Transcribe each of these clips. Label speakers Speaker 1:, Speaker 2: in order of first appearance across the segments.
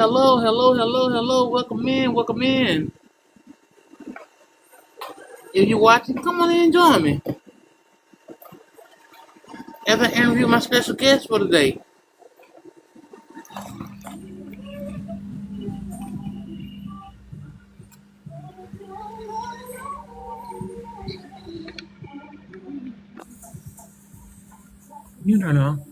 Speaker 1: Hello, hello, hello, hello. Welcome in, welcome in. If you're watching, come on in and join me as I interview my special guest for today. You don't know.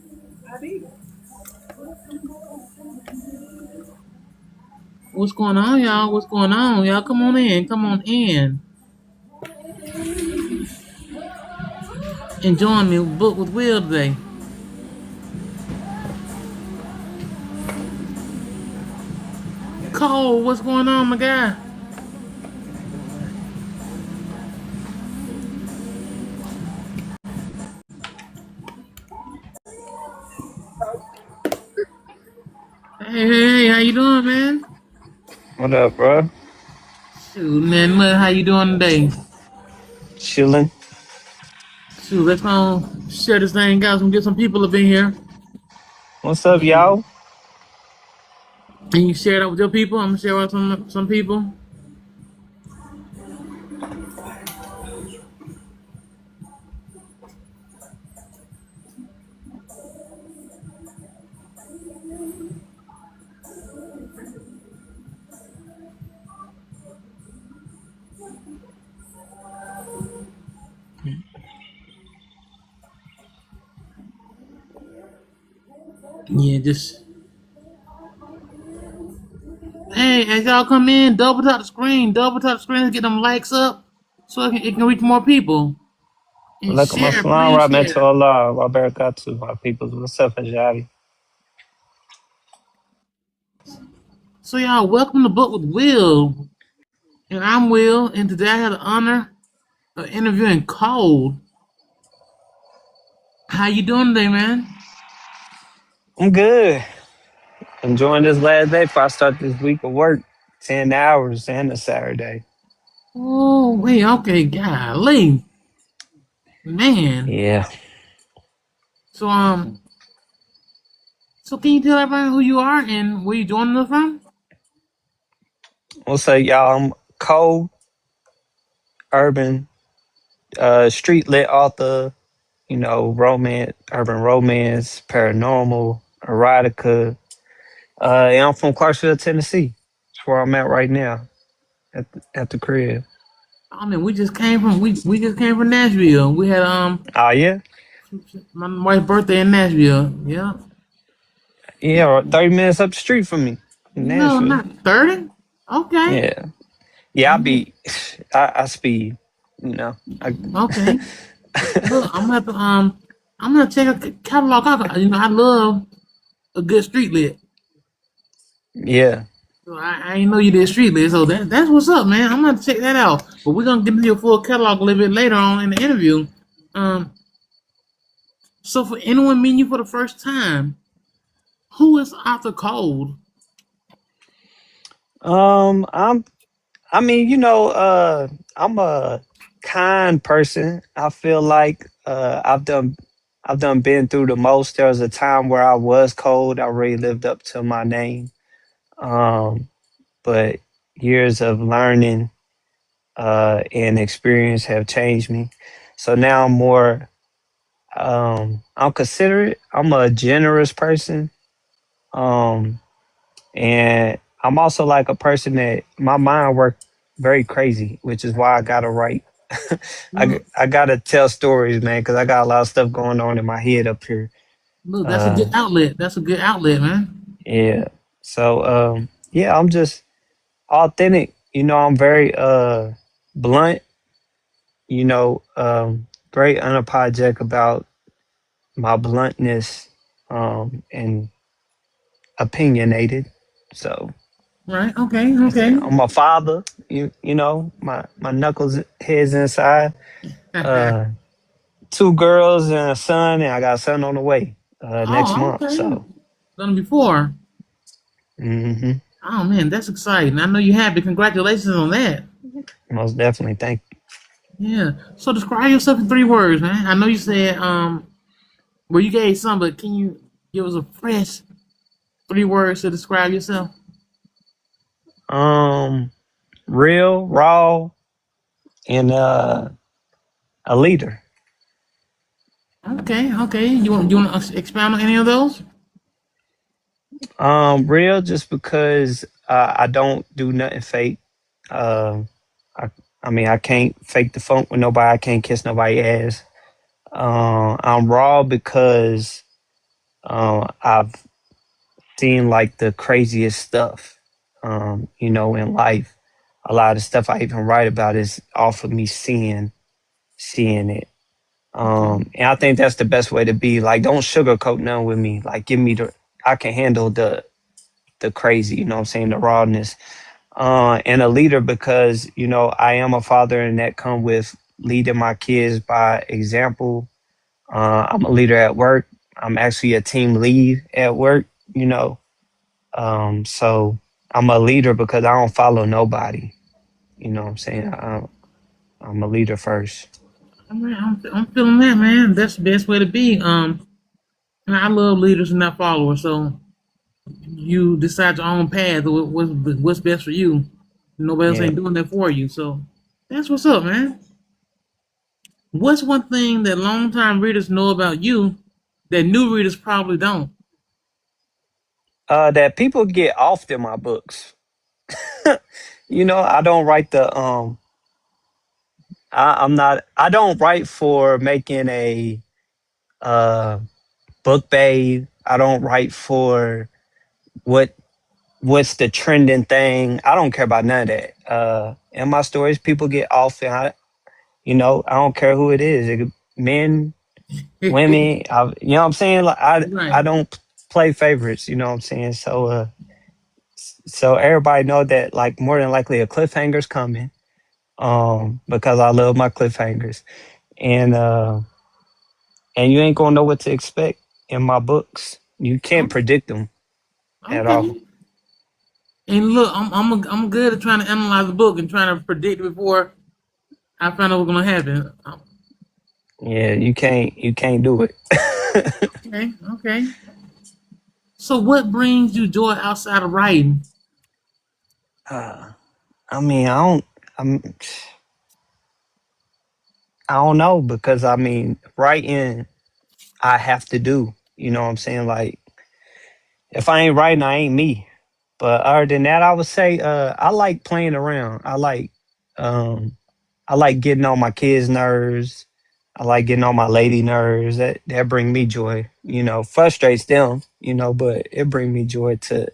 Speaker 1: What's going on, y'all? What's going on? Y'all come on in, come on in. And join me with Book with Will today. Cole, what's going on, my guy? Hey, how you doing, man?
Speaker 2: What up, bro?
Speaker 1: Shoot, man, look, how you doing today?
Speaker 2: Chilling.
Speaker 1: Shoot, let's go share this thing out and get some people up in here.
Speaker 2: What's up, y'all?
Speaker 1: And you share that with your people. I'm gonna share with some people. Yeah, just hey, as y'all come in, double tap the screen to get them likes up so it can reach more people. And
Speaker 2: Welcome
Speaker 1: share,
Speaker 2: assalam
Speaker 1: please share.
Speaker 2: rahmatullah wa barakatuh, my people. What's up, Ajadi?
Speaker 1: So y'all, welcome to Book with Will. And I'm Will, and today I had the honor of interviewing Kold. How you doing today, man?
Speaker 2: I'm good. Enjoying this last day before I start this week of work. 10 hours and a Saturday.
Speaker 1: Oh, wait, okay, golly. Man.
Speaker 2: Yeah.
Speaker 1: So so can you tell everyone who you are and where you joining us from?
Speaker 2: What's up, y'all? I'm Cold, urban, street lit author, romance, urban romance, paranormal, erotica. And I'm from Clarksville, Tennessee. That's where I'm at right now, at the crib.
Speaker 1: I mean, we just came from Nashville. We had
Speaker 2: Oh, yeah?
Speaker 1: my wife's birthday in Nashville. Yeah.
Speaker 2: Yeah, 30 minutes up the street from me in
Speaker 1: No,
Speaker 2: Nashville.
Speaker 1: not 30. Okay.
Speaker 2: Yeah. Yeah, I speed, you know. I,
Speaker 1: Okay. Look, I'm gonna check a catalog out. You know, I love a good street lit.
Speaker 2: yeah.
Speaker 1: So I ain't know you did street lit, so that's what's up, man. I'm gonna check that out. But we're gonna get into your full catalog a little bit later on in the interview. Um, so for anyone meeting you for the first time, who is Author Kold?
Speaker 2: Um, I'm I mean, I'm a kind person. I feel like I've done been through the most. There was a time where I was cold. I really lived up to my name. Um, but years of learning and experience have changed me. So now I'm considerate. I'm a generous person. Um, and I'm also like a person that my mind works very crazy, which is why I gotta write. I
Speaker 1: Look,
Speaker 2: I gotta tell stories, man, because I got a lot of stuff going on in my head up here.
Speaker 1: look, that's a
Speaker 2: Uh,
Speaker 1: good outlet. That's a good outlet, man.
Speaker 2: yeah. So yeah, I'm just authentic. I'm very blunt. Very unapologetic about my bluntness, and opinionated. So
Speaker 1: Right? Okay.
Speaker 2: that's it.
Speaker 1: Okay.
Speaker 2: I'm a father. My knuckles heads inside. Uh, Two girls and a son, and I got a son on the way next
Speaker 1: Oh,
Speaker 2: month.
Speaker 1: okay.
Speaker 2: So,
Speaker 1: Done it before.
Speaker 2: hmm
Speaker 1: Oh man, that's exciting. I know you happy. Congratulations on that.
Speaker 2: most definitely. Thank
Speaker 1: Yeah. So describe yourself in 3 words, man. I know you said well you gave some, but can you give us a fresh 3 words to describe yourself?
Speaker 2: Um, real, raw, and a leader.
Speaker 1: Okay, okay. You want to expound on any of those?
Speaker 2: Real just because I don't do nothing fake. Um, I I mean I can't fake the funk with nobody. I can't kiss nobody ass. I'm raw because I've seen like the craziest stuff. In life, a lot of stuff I even write about is off of me seeing it.
Speaker 1: Okay,
Speaker 2: And I think that's the best way to be. Like, don't sugarcoat none with me. Like, give me the I can handle the crazy. You know what I'm saying? The rawness. And a leader because I am a father, and that come with leading my kids by example. I'm a leader at work. I'm actually a team lead at work. You know, so I'm a leader because I don't follow nobody. You know what I'm saying? I'm a leader first.
Speaker 1: I'm feeling that, man. That's the best way to be. And I love leaders and not followers. So you decide your own path. What's best for you? Nobody else
Speaker 2: Yeah.
Speaker 1: ain't doing that for you. So that's what's up, man. What's one thing that longtime readers know about you that new readers probably don't?
Speaker 2: That people get off in my books. I don't write I'm not. I don't write for making a uh book babe. I don't write for what what's the trending thing. I don't care about none of that. In my stories, people get off, and I don't care who it is. Men, women. You know what I'm saying? Like I
Speaker 1: Right.
Speaker 2: don't play favorites. You know what I'm saying? So everybody know that like more than likely a cliffhanger's coming. Because I love my cliffhangers, and you ain't gonna know what to expect in my books. You can't
Speaker 1: Oh,
Speaker 2: predict them at all.
Speaker 1: okay. And look, I'm good at trying to analyze the book and trying to predict before I find out what's gonna happen.
Speaker 2: Yeah, you can't do it.
Speaker 1: Okay, okay. So what brings you joy outside of writing?
Speaker 2: uh, I mean, I'm, I don't know because I mean, writing I have to do. You know what I'm saying? Like, if I ain't writing, I ain't me. But other than that, I would say I like playing around. Um, I like getting on my kids' nerves. I like getting on my lady nerves. That bring me joy. Frustrates them. But it bring me joy to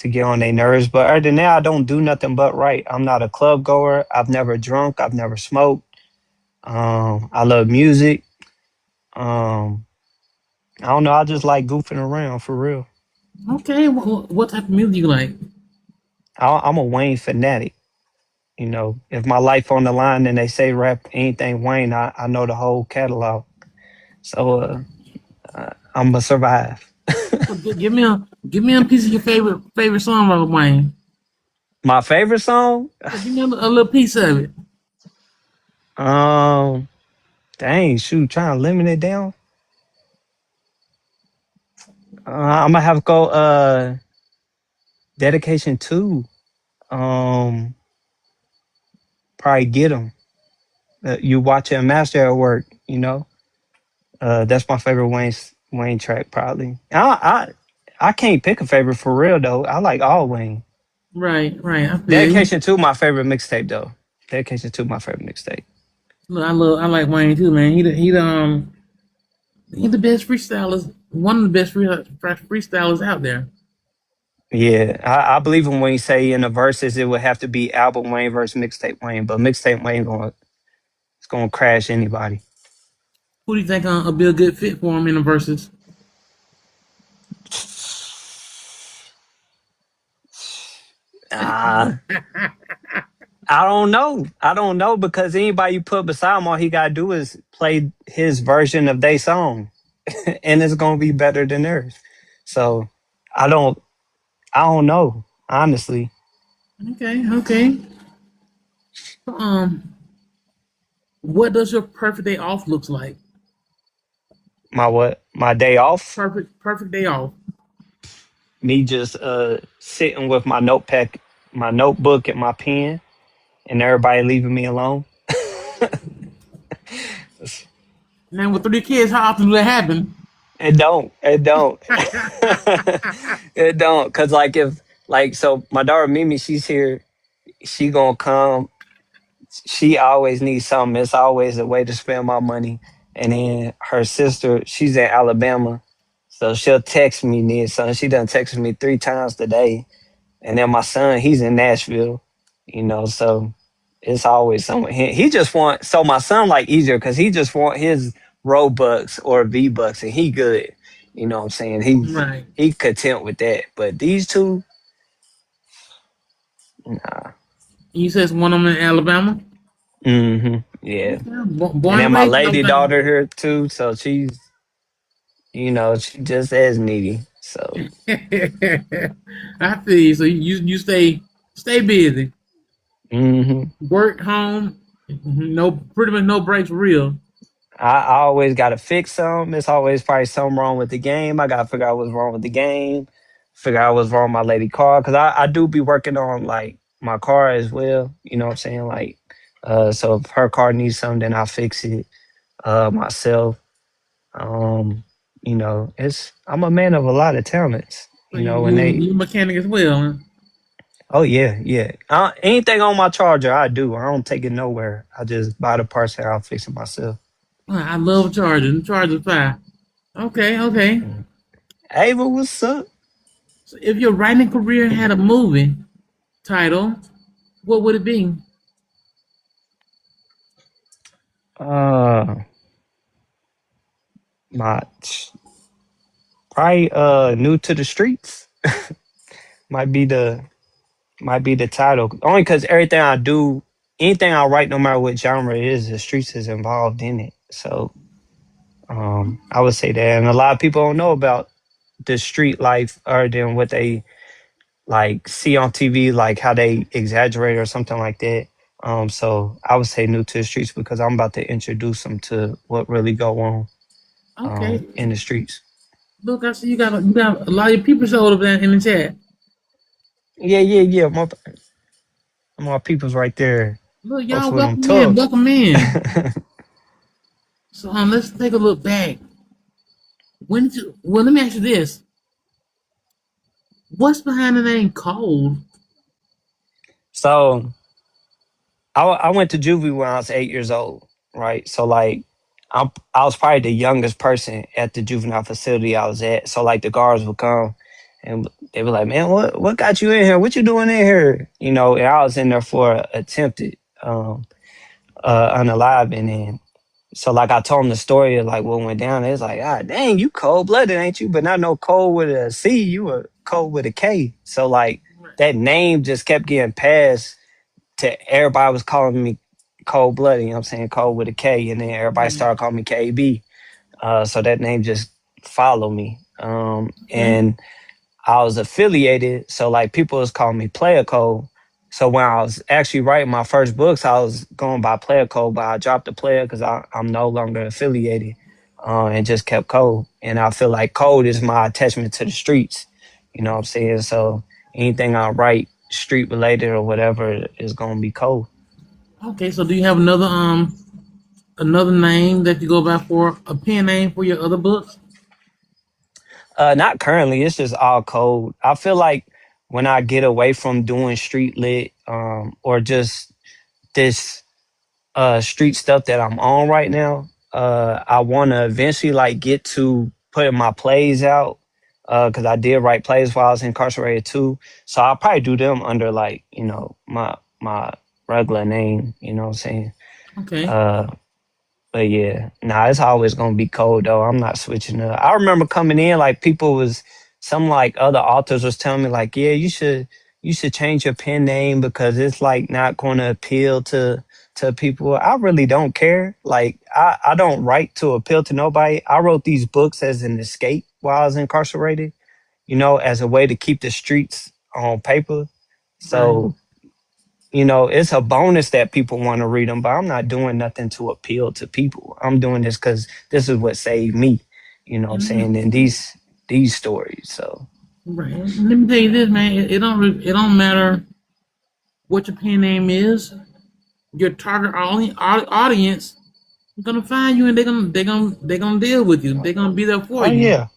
Speaker 2: get on their nerves. But other than that, I don't do nothing but write. I'm not a club goer. I've never drunk. I've never smoked. I love music. Um, I don't know. I just like goofing around for real.
Speaker 1: Okay, what type of music you like?
Speaker 2: I'm a Wayne fanatic. If my life on the line and they say rap anything Wayne, I know the whole catalog. So I'm gonna survive.
Speaker 1: So give me a piece of your favorite song, Robert Wayne.
Speaker 2: My favorite song,
Speaker 1: Yeah, give me a little piece of it.
Speaker 2: um, dang, shoot, trying to limit it down. I'm gonna have to go. Dedication two. Um, probably get them. You watch a master at work. That's my favorite Wayne track probably. I can't pick a favorite for real though. I like all Wayne.
Speaker 1: Right, right. I feel you.
Speaker 2: Dedication two, my favorite mixtape though. Dedication two, my favorite mixtape.
Speaker 1: Look, I like Wayne too, man. He's the best freestylers. One of the best freestylers out there.
Speaker 2: Yeah, I believe him when he say in the verses it would have to be album Wayne versus mixtape Wayne, but mixtape Wayne it's gonna crash anybody.
Speaker 1: Who do you think will be a good fit for him in the verses?
Speaker 2: Uh, I don't know. I don't know because anybody you put beside him, all he gotta do is play his version of their song, and it's gonna be better than theirs. So I don't. I don't know honestly.
Speaker 1: Okay, okay. What does your perfect day off looks like?
Speaker 2: My what? My day off.
Speaker 1: Perfect day off.
Speaker 2: Me just sitting with my notepad, my notebook and my pen, and everybody leaving me alone.
Speaker 1: Now with 3 kids, how often do that happen?
Speaker 2: It don't, it don't. Cause like if like so, my daughter Mimi, she's here. She gonna come. She always needs something. It's always a way to spend my money. And then her sister, she's in Alabama, so she'll text me need something. She done texted me 3 times today. And then my son, he's in Nashville, so it's always someone. He just want so my son like easier because he just want his Robux or V-Bucks and he good. You know what I'm saying?
Speaker 1: Right.
Speaker 2: He content with that. But these two, nah.
Speaker 1: You said one of them in Alabama.
Speaker 2: Yeah.
Speaker 1: Okay.
Speaker 2: And
Speaker 1: Born
Speaker 2: then
Speaker 1: and
Speaker 2: my
Speaker 1: raised in
Speaker 2: lady
Speaker 1: Alabama.
Speaker 2: daughter here too, so she just as needy. So
Speaker 1: I feel you. So you stay busy.
Speaker 2: hmm
Speaker 1: Work home. No, pretty much no breaks for real.
Speaker 2: I always got to fix something. It's always probably something wrong with the game. I got to figure out what's wrong with the game, figure out what's wrong with my lady car. Cause I do be working on like my car as well. You know what I'm saying? Like, so if her car needs something, then I'll fix it, myself. Um, I'm a man of a lot of talents,
Speaker 1: So you
Speaker 2: and
Speaker 1: you mechanic as well. Huh?
Speaker 2: oh yeah, yeah. Anything on my charger, I do. I don't take it nowhere. I just buy the parts and I'll fix it myself.
Speaker 1: I love charging. Charger fire. Okay, okay.
Speaker 2: Mm. Ava, what's up?
Speaker 1: So if your writing career had a movie title, what would it be?
Speaker 2: Uh, my probably new to the streets might be the might be the title. Only because everything I do, anything I write, no matter what genre it is, the streets is involved in it. So I would say that, and a lot of people don't know about the street life other than what they like see on TV, like how they exaggerate or something like that. So I would say new to the streets because I'm about to introduce them to what really go on
Speaker 1: Okay.
Speaker 2: in the streets.
Speaker 1: Look, I see you got a lot of people showed up there in the chat.
Speaker 2: Yeah, yeah, yeah. My people's right there.
Speaker 1: Look,
Speaker 2: Folks
Speaker 1: y'all
Speaker 2: with them
Speaker 1: welcome in,
Speaker 2: tough.
Speaker 1: welcome in. So let's take a look back. When did you? Well, let me ask you this: what's behind the name Cold?
Speaker 2: So I went to juvie when I was 8 years old, right? So like I was probably the youngest person at the juvenile facility I was at. So like the guards would come and they were like, "Man, what got you in here? What you doing in here?" And I was in there for attempted unaliving, and so like I told them the story of like what went down. It's like, ah, dang, you cold blooded, ain't you? But not no cold with a C, you were cold with a K. So like that name just kept getting passed to everybody was calling me cold blooded, you know what I'm saying? Cold with a K. And then everybody
Speaker 1: Right.
Speaker 2: started calling me KB. So that name just followed me.
Speaker 1: Okay.
Speaker 2: And I was affiliated, so like people was calling me Player Code. So when I was actually writing my first books, I was going by Player Code, but I dropped the player because I'm no longer affiliated, and just kept Code. And I feel like Code is my attachment to the streets. You know what I'm saying? So anything I write street related or whatever is gonna be Code.
Speaker 1: Okay. So do you have another name that you go by for a pen name for your other books?
Speaker 2: Not currently. It's just all Code. I feel like when I get away from doing street lit, or just this street stuff that I'm on right now. I want to eventually like get to putting my plays out because I did write plays while I was incarcerated too. So I'll probably do them under like my regular name. You know what I'm saying?
Speaker 1: Okay.
Speaker 2: Uh, but yeah, nah, it's always gonna be cold though. I'm not switching up. I remember coming in like people was some like other authors was telling me like, yeah, you should change your pen name because it's like not gonna appeal to people. I really don't care. Like I don't write to appeal to nobody. I wrote these books as an escape while I was incarcerated, as a way to keep the streets on paper.
Speaker 1: Right.
Speaker 2: So it's a bonus that people want to read them, but I'm not doing nothing to appeal to people. I'm doing this because this is what saved me. You know what I'm saying? And these stories. So
Speaker 1: Right. Let me tell you this, man. It don't matter what your pen name is, your target audience is gonna find you, and they're gonna deal with you. They're gonna be there for
Speaker 2: Oh
Speaker 1: you.
Speaker 2: yeah,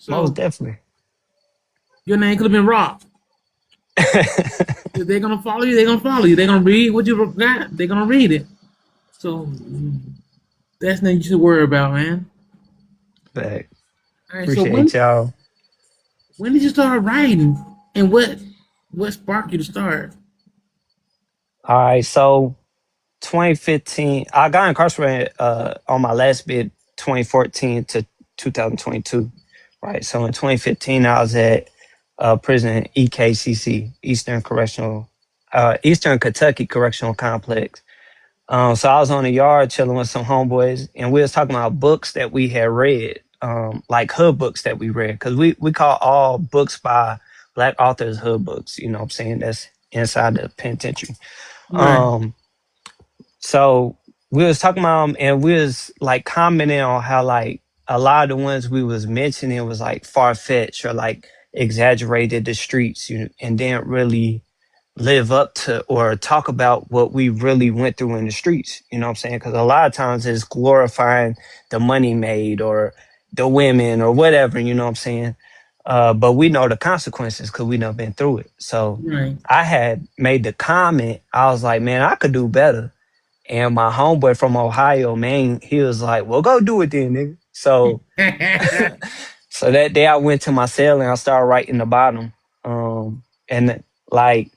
Speaker 2: most
Speaker 1: So
Speaker 2: definitely.
Speaker 1: your name could have been Rock. If they're gonna follow you, they're gonna follow you. They're gonna read what you got. They're gonna read it. So that's nothing you should worry about, man.
Speaker 2: But
Speaker 1: All right. So
Speaker 2: appreciate y'all.
Speaker 1: when did you start writing, and what sparked you to start?
Speaker 2: All right, so 2015, I got incarcerated on my last bid 2014 to 2022. Right. So in 2015, I was at prison EKCC, Eastern Kentucky Correctional Complex. So I was on the yard chilling with some homeboys, and we was talking about books that we had read, like hood books that we read, because we call all books by Black authors hood books. You know what I'm saying? That's inside the penitentiary.
Speaker 1: Right.
Speaker 2: Um, so we was talking about 'em, and we was like commenting on how like a lot of the ones we was mentioning was like far fetched or like exaggerated the streets, and didn't really live up to or talk about what we really went through in the streets. You know what I'm saying? Because a lot of times it's glorifying the money made or the women or whatever. You know what I'm saying? But we know the consequences because we done been through it. So
Speaker 1: Right.
Speaker 2: I had made the comment. I was like, man, I could do better. And my homeboy from Ohio, man, he was like, well, go do it then, nigga. So, so that day I went to my cell and I started writing the bottom. And like,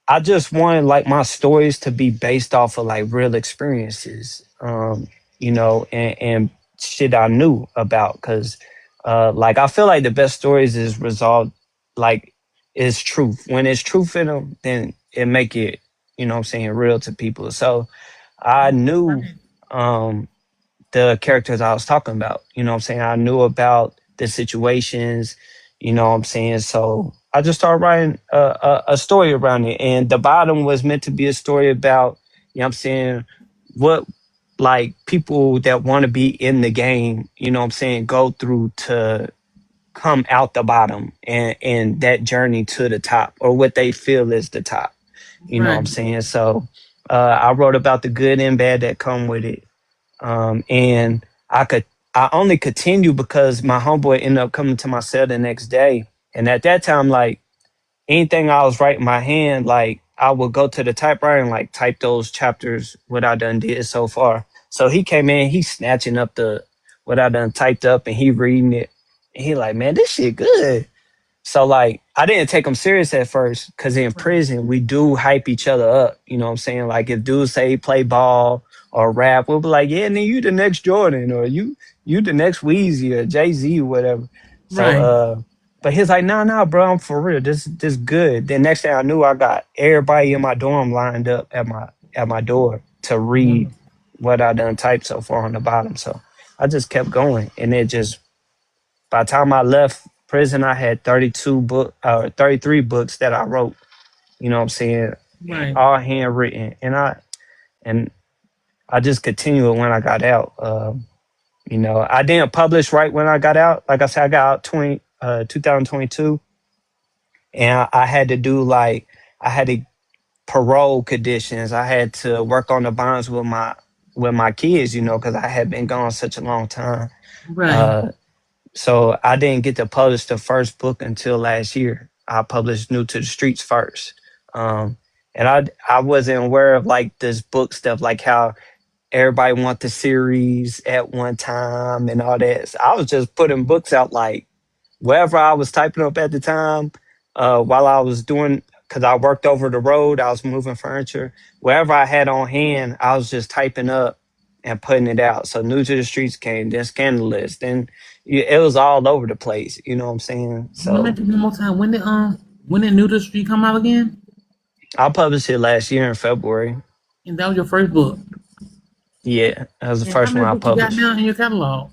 Speaker 2: I just wanted like my stories to be based off of like real experiences, and shit I knew about. Cause, like, I feel like the best stories is resolved, like, is truth. When it's truth in them, then it make it, what I'm saying, real to people. So, I knew
Speaker 1: Right.
Speaker 2: um, the characters I was talking about. You know what I'm saying? I knew about the situations, you know what I'm saying? So I just started writing a story around it. And the bottom was meant to be a story about, you know what I'm saying, what like people that want to be in the game, you know what I'm saying, go through to come out the bottom and that journey to the top or what they feel is the top. You know what
Speaker 1: Right.
Speaker 2: I'm saying? So I wrote about the good and bad that come with it. And I only continue because my homeboy ended up coming to my cell the next day. And at that time, like anything I was writing my hand, like I would go to the typewriter and like type those chapters what I done did so far. So he came in, he snatching up the what I done typed up and he reading it. And he like, man, this shit good. So like I didn't take him serious at first because in
Speaker 1: Right.
Speaker 2: prison we do hype each other up. You know what I'm saying? Like if dudes say he play ball or rap, we'll be like, yeah, then you the next Jordan or you the next Weezy or Jay-Z or whatever. So
Speaker 1: Right.
Speaker 2: but he's like, nah, bro, I'm for real. This good. Then next thing I knew I got everybody in my dorm lined up at my door to read what I done typed so far on the bottom. So I just kept going and it just by the time I left prison, I had 33 books that I wrote. You know what I'm saying?
Speaker 1: Right.
Speaker 2: All handwritten, and I just continued when I got out. I didn't publish right when I got out. Like I said, I got out 2022, and I had to do like I had to parole conditions. I had to work on the bonds with my kids. Because I had been gone such a long time.
Speaker 1: Right.
Speaker 2: Uh, So I didn't get to publish the first book until last year. I published New to the Streets first. Um, and I wasn't aware of like this book stuff, like how everybody want the series at one time and all that. So I was just putting books out like wherever I was typing up at the time, while I was doing, because I worked over the road, I was moving furniture. Wherever I had on hand, I was just typing up and putting it out. So New to the Streets came, then Scandalous, then it was all over the place. You know what I'm saying?
Speaker 1: You want to
Speaker 2: So
Speaker 1: mention one more time? When did New to Street come out again?
Speaker 2: I published it last year in February.
Speaker 1: And that was your first book.
Speaker 2: Yeah, that was the
Speaker 1: And how
Speaker 2: first one
Speaker 1: many
Speaker 2: I
Speaker 1: books you got
Speaker 2: published.
Speaker 1: now in your catalog?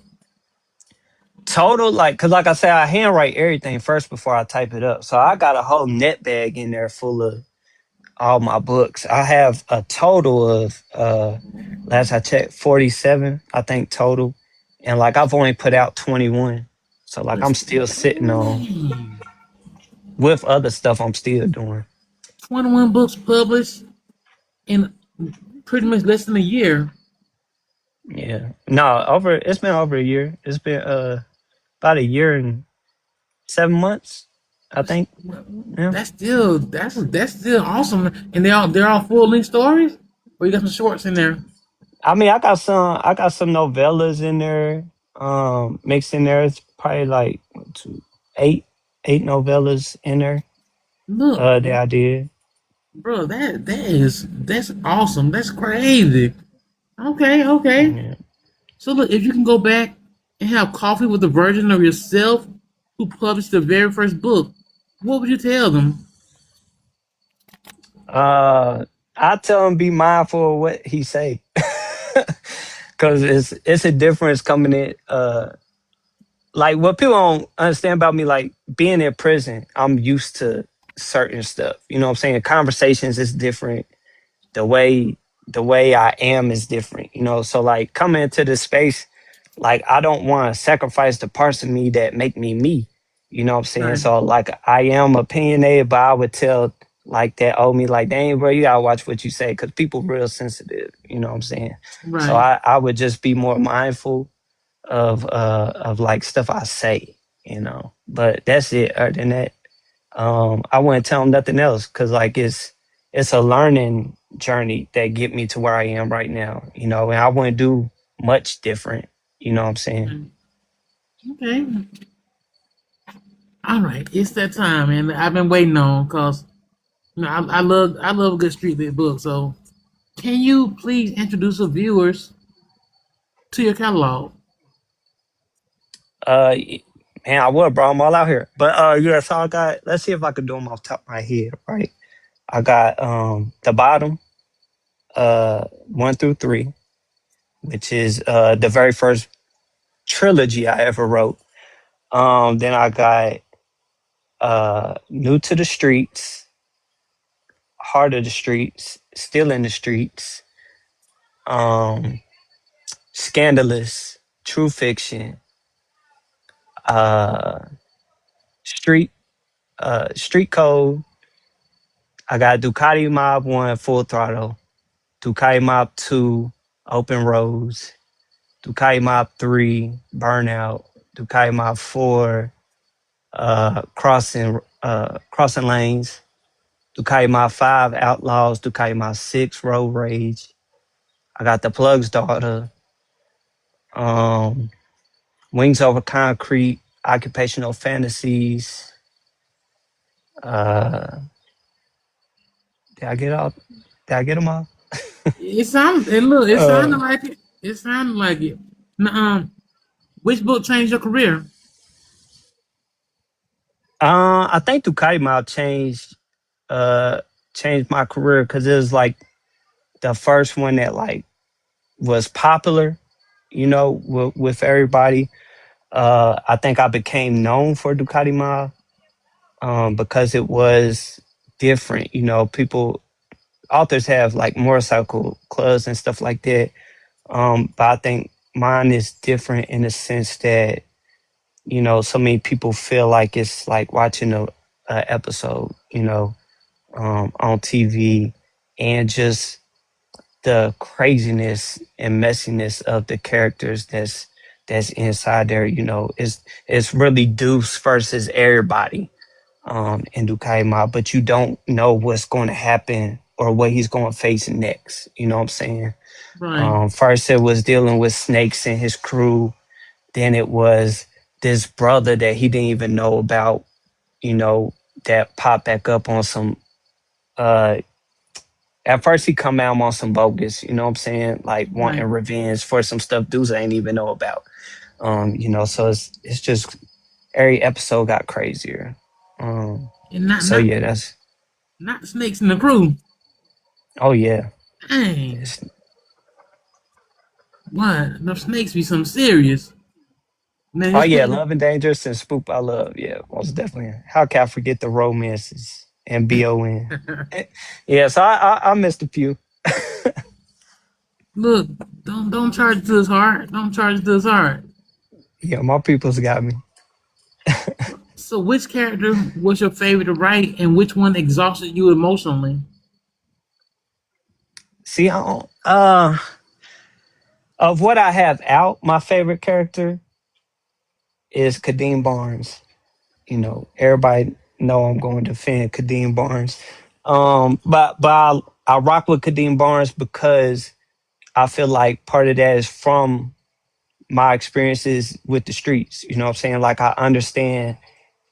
Speaker 2: Total, like, cause like I said, I handwrite everything first before I type it up. So I got a whole net bag in there full of all my books. I have a total of last I checked 47, I think total. And like I've only put out 21. So like I'm still sitting on
Speaker 1: Dang.
Speaker 2: with other stuff I'm still doing.
Speaker 1: 21 books published in pretty much less than a year.
Speaker 2: Yeah. No, over it's been over a year. It's been about a year and 7 months, I think. Yeah.
Speaker 1: That's still awesome. And they're all full length stories. Or you got some shorts in there.
Speaker 2: I mean, I got some novellas in there, mixed in there. It's probably like one, two, eight novellas in there.
Speaker 1: Look,
Speaker 2: That I did.
Speaker 1: bro, that's awesome. That's crazy. Okay, okay.
Speaker 2: Yeah.
Speaker 1: So look, if you can go back and have coffee with a version of yourself who published the very first book, what would you tell them?
Speaker 2: Uh, I tell him be mindful of what he say, because it's a difference coming in. Like what people don't understand about me, like being in prison, I'm used to certain stuff. You know what I'm saying? Conversations is different. The way the way I am is different. So like coming into this space, like I don't want to sacrifice the parts of me that make me me. You know what I'm saying?
Speaker 1: Right,
Speaker 2: So like I am opinionated, but I would tell like that old me like, dang, bro, you gotta watch what you say because people real sensitive. You know what I'm saying? So
Speaker 1: right.
Speaker 2: I would just be more mindful of like stuff I say. But that's it. Other than that, I wouldn't tell them nothing else because like it's a learning journey that get me to where I am right now. And I wouldn't do much different. You know what I'm saying?
Speaker 1: Right. Okay. All right. It's that time, and I've been waiting on because I love a good street lit book. So can you please introduce the viewers to your catalog?
Speaker 2: Uh, Man, I would, bro. I'm all out here. But yeah, so I got. Let's see if I can do them off the top of my head. Right. I got the bottom 1 through 3, which is the very first trilogy I ever wrote. Then I got New to the Streets, Heart of the Streets, Still in the Streets, um, Scandalous, True Fiction, uh, Street Street Code. I got Ducati Mob 1, Full Throttle, Ducati Mob 2, Open Roads, Ducati Mob 3, Burnout, Ducati Mob 4, Crossing Lanes, Ducati Mob 5, Outlaws, Ducati Mob 6, Road Rage. I got The Plug's Daughter, um, Wings Over Concrete, Occupational Fantasies. Uh, did I get all? Did I get them all?
Speaker 1: It sounds and look, it
Speaker 2: Uh,
Speaker 1: sounded like it. It sounded like it. Now, which book changed your career?
Speaker 2: I think Ducati Mob uh changed my career because it was like the first one that like was popular, with everybody. I think I became known for Ducati Mob because it was different. People authors have like motorcycle clubs and stuff like that. But I think mine is different in the sense that so many people feel like it's like watching a episode, on TV, and just the craziness and messiness of the characters that's inside there. It's really Deuce versus everybody in Dukai Mob, but you don't know what's going to happen or what he's going to face next. You know what I'm saying?
Speaker 1: Right,
Speaker 2: First, it was dealing with Snakes and his crew. Then it was this brother that he didn't even know about, you know, that popped back up on some. Uh, at first, he come out on some bogus, you know what I'm saying? Like wanting
Speaker 1: right.
Speaker 2: revenge for some stuff dudes ain't even know about. So it's just every episode got crazier. Um,
Speaker 1: And not
Speaker 2: so
Speaker 1: not
Speaker 2: yeah, that's
Speaker 1: not the snakes in the crew.
Speaker 2: oh yeah.
Speaker 1: Dang,
Speaker 2: It's,
Speaker 1: what? The snakes be some serious. Man,
Speaker 2: oh
Speaker 1: it's
Speaker 2: yeah,
Speaker 1: crazy.
Speaker 2: Love and Dangerous and Spook I Love. Yeah, most definitely. How can I forget the romances and BON? Yeah, so I missed a few.
Speaker 1: Look, don't charge it to his heart. Don't charge it to his heart.
Speaker 2: Yeah, my people's got me.
Speaker 1: So, which character was your favorite to write, and which one exhausted you emotionally?
Speaker 2: See, of what I have out, my favorite character is Kadeem Barnes. You know, everybody know I'm going to defend Kadeem Barnes. But I rock with Kadeem Barnes because I feel like part of that is from my experiences with the streets. You know what I'm saying? Like I understand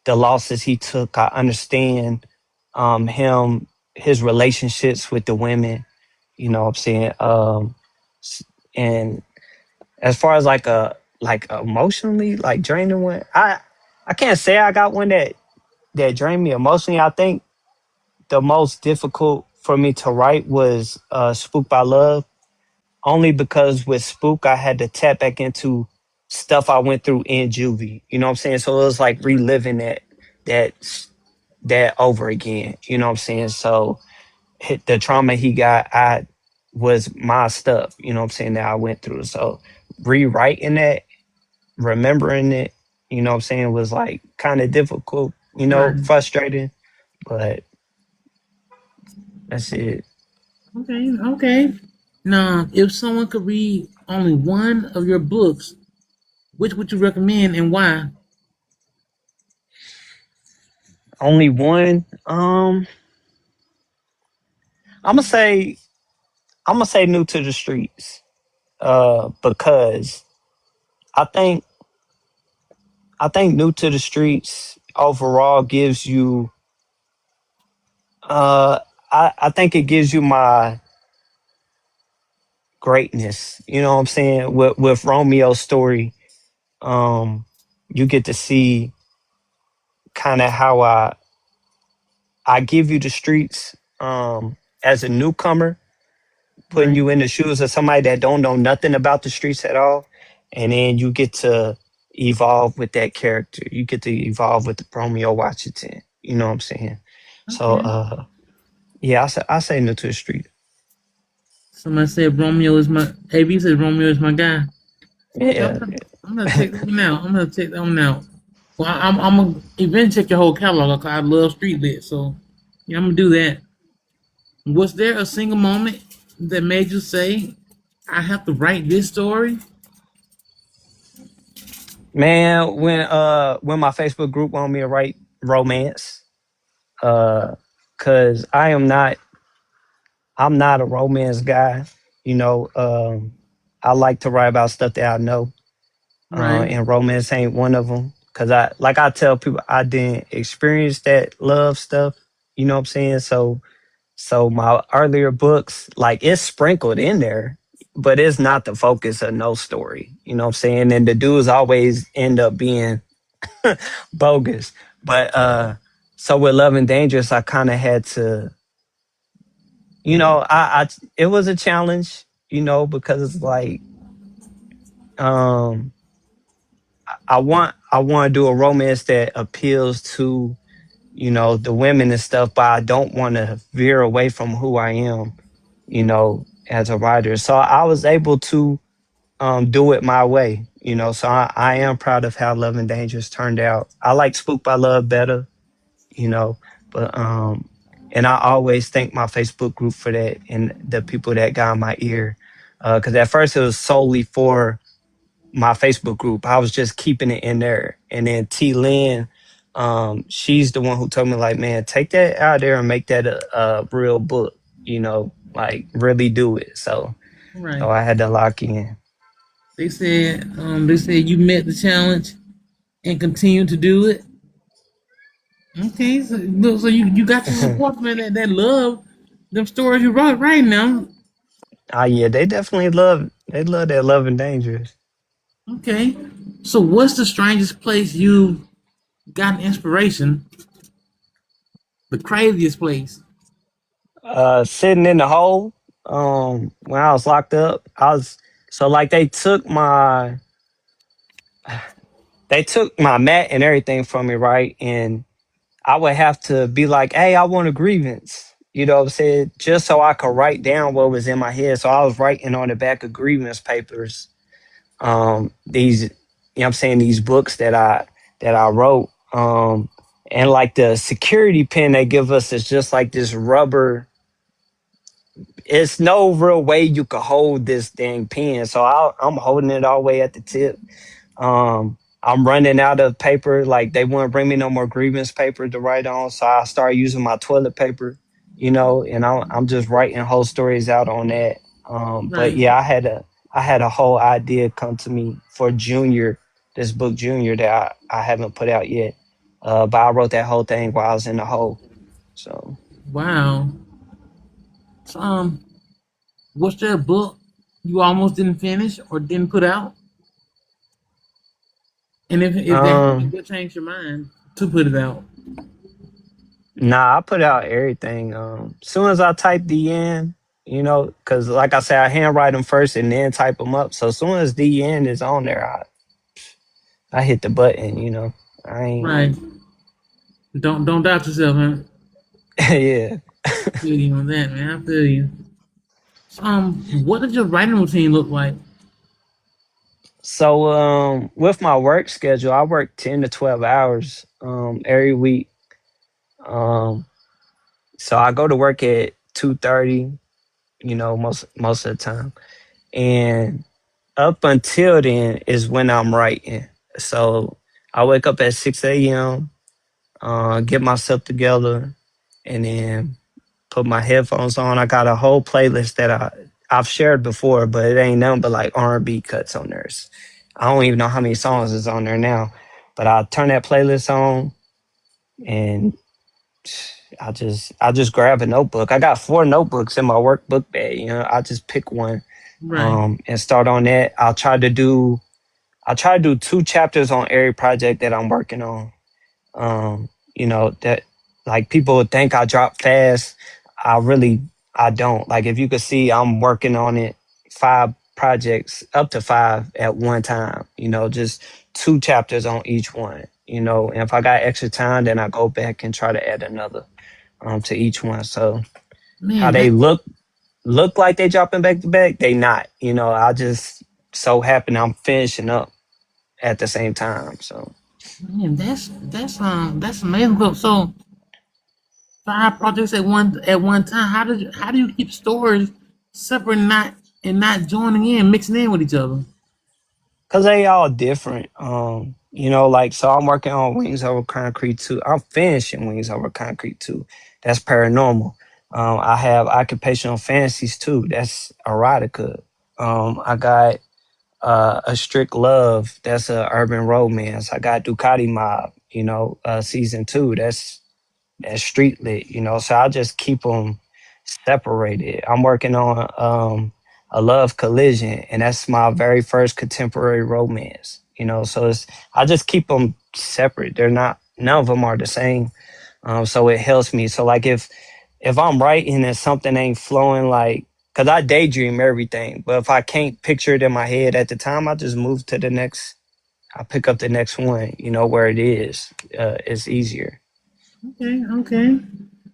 Speaker 2: the losses he took. I understand his relationships with the women. You know what I'm saying? And as far as like emotionally like draining one, I can't say I got one that drained me emotionally. I think the most difficult for me to write was Spook by Love, only because with Spook I had to tap back into stuff I went through in juvie. You know what I'm saying? So it was like reliving that that over again. You know what I'm saying? So the trauma he got, I was my stuff. You know what I'm saying, that I went through. So rewriting that, remembering it, you know what I'm saying, was like kind of difficult. You know,
Speaker 1: Right.
Speaker 2: frustrating, but that's it.
Speaker 1: Okay. Okay. Now, if someone could read only one of your books, which would you recommend and why?
Speaker 2: Only one. I'm gonna say I'm gonna say New to the Streets. Because I think I think New to the Streets overall gives you. Uh, I think it gives you my greatness. You know what I'm saying? With Romeo's story, um, you get to see kind of how I give you the streets as a newcomer, putting
Speaker 1: Right.
Speaker 2: you in the shoes of somebody that don't know nothing about the streets at all, and then you get to evolve with that character. You get to evolve with the Romeo Washington. You know what I'm saying? So
Speaker 1: Okay.
Speaker 2: yeah, I say New to the Street.
Speaker 1: Somebody said Romeo is my. AB said Romeo is my guy. Okay,
Speaker 2: Yeah.
Speaker 1: I'm gonna check that one out. I'm gonna check that one out. Well, I'm gonna eventually check your whole catalog. 'Cause I love street lit, so yeah, I'm gonna do that. Was there a single moment that made you say, "I have to write this story"?
Speaker 2: Man, when my Facebook group wanted me to write romance, cause I'm not a romance guy. You know, I like to write about stuff that I know,
Speaker 1: Right,
Speaker 2: and romance ain't one of them. Cause I tell people, I didn't experience that love stuff. You know what I'm saying? So my earlier books, like it's sprinkled in there, but it's not the focus of no story. You know what I'm saying? And the dudes always end up being bogus. But so with Love and Dangerous, I kind of had to, I it was a challenge, because it's like um I want to do a romance that appeals to, the women and stuff, but I don't want to veer away from who I am, as a writer. So I was able to do it my way, So I am proud of how Love and Dangerous turned out. I like Spook by Love better, you know. But and I always thank my Facebook group for that and the people that got my ear. Because at first it was solely for my Facebook group. I was just keeping it in there. And then T Lynn, she's the one who told me, like, man, take that out there and make that a real book, like really do it. So
Speaker 1: right.
Speaker 2: I had to lock in.
Speaker 1: They said you met the challenge and continue to do it. Okay, so look, so you got your support man that love them stories you wrote right now.
Speaker 2: Ah, yeah, they love that Love and Dangerous.
Speaker 1: Okay, so what's the strangest place you got inspiration? The craziest place,
Speaker 2: Sitting in the hole, when I was locked up. I was so like they took my mat and everything from me, right? And I would have to be like, hey, I want a grievance. You know what I'm saying? Just so I could write down what was in my head. So I was writing on the back of grievance papers, these, these books that I wrote. Um, and like the security pin they give us is just like this rubber. It's no real way you could hold this dang pen. So I'm holding it all the way at the tip. I'm running out of paper. Like they wouldn't bring me no more grievance paper to write on, so I started using my toilet paper, and I'm just writing whole stories out on that. But
Speaker 1: Right.
Speaker 2: yeah, I had a whole idea come to me for Junior, this book Junior that I haven't put out yet. But I wrote that whole thing while I was in the hole. So
Speaker 1: Wow. So, what's that book you almost didn't finish or didn't put out? And if that happened,
Speaker 2: um,
Speaker 1: what changed your mind to put it out?
Speaker 2: Nah, I put out everything. Soon as I type the end, because like I said, I handwrite them first and then type them up. So soon as the end is on there, I hit the button. I ain't.
Speaker 1: Right. Don't doubt yourself, man.
Speaker 2: Yeah.
Speaker 1: I feel you on that, man. I feel you. So, what does your writing routine look like?
Speaker 2: So with my work schedule, I work 10 to 12 hours every week. Um, so I go to work at 2:30. Most of the time, and up until then is when I'm writing. So I wake up at 6 a.m., get myself together, and then put my headphones on. I got a whole playlist that I've shared before, but it ain't nothing but like R&B cuts on there. I don't even know how many songs is on there now, but I turn that playlist on and I just grab a notebook. I got 4 notebooks in my workbook bag. I just pick one
Speaker 1: Right.
Speaker 2: and start on that. I try to do 2 chapters on every project that I'm working on. That like people would think I drop fast. I really I don't. Like if you could see I'm working on it 5 projects, up to 5 at one time, just 2 chapters on each one. And if I got extra time, then I go back and try to add another to each one. So how
Speaker 1: Man,
Speaker 2: they look like they dropping back to back, they not. I just so happen I'm finishing up at the same time. So
Speaker 1: that's amazing. So 5 projects at one time. How do you keep stories separate and not joining in, mixing in with each other?
Speaker 2: because they all different. Like so I'm working on Wings Over Concrete 2. I'm finishing Wings Over Concrete 2. That's paranormal. I have occupational fantasies too. That's erotica. I got a strict love. That's a urban romance. I got Ducati Mob. Season 2. That's street lit. So I just keep them separated. I'm working on a Love Collision, and that's my very first contemporary romance. So I just keep them separate. They're not none of them are the same. So it helps me. So like if I'm writing and something ain't flowing, like because I daydream everything, but if I can't picture it in my head at the time, I just move to the next. I pick up the next one. Where it is. It's easier.
Speaker 1: Okay, okay.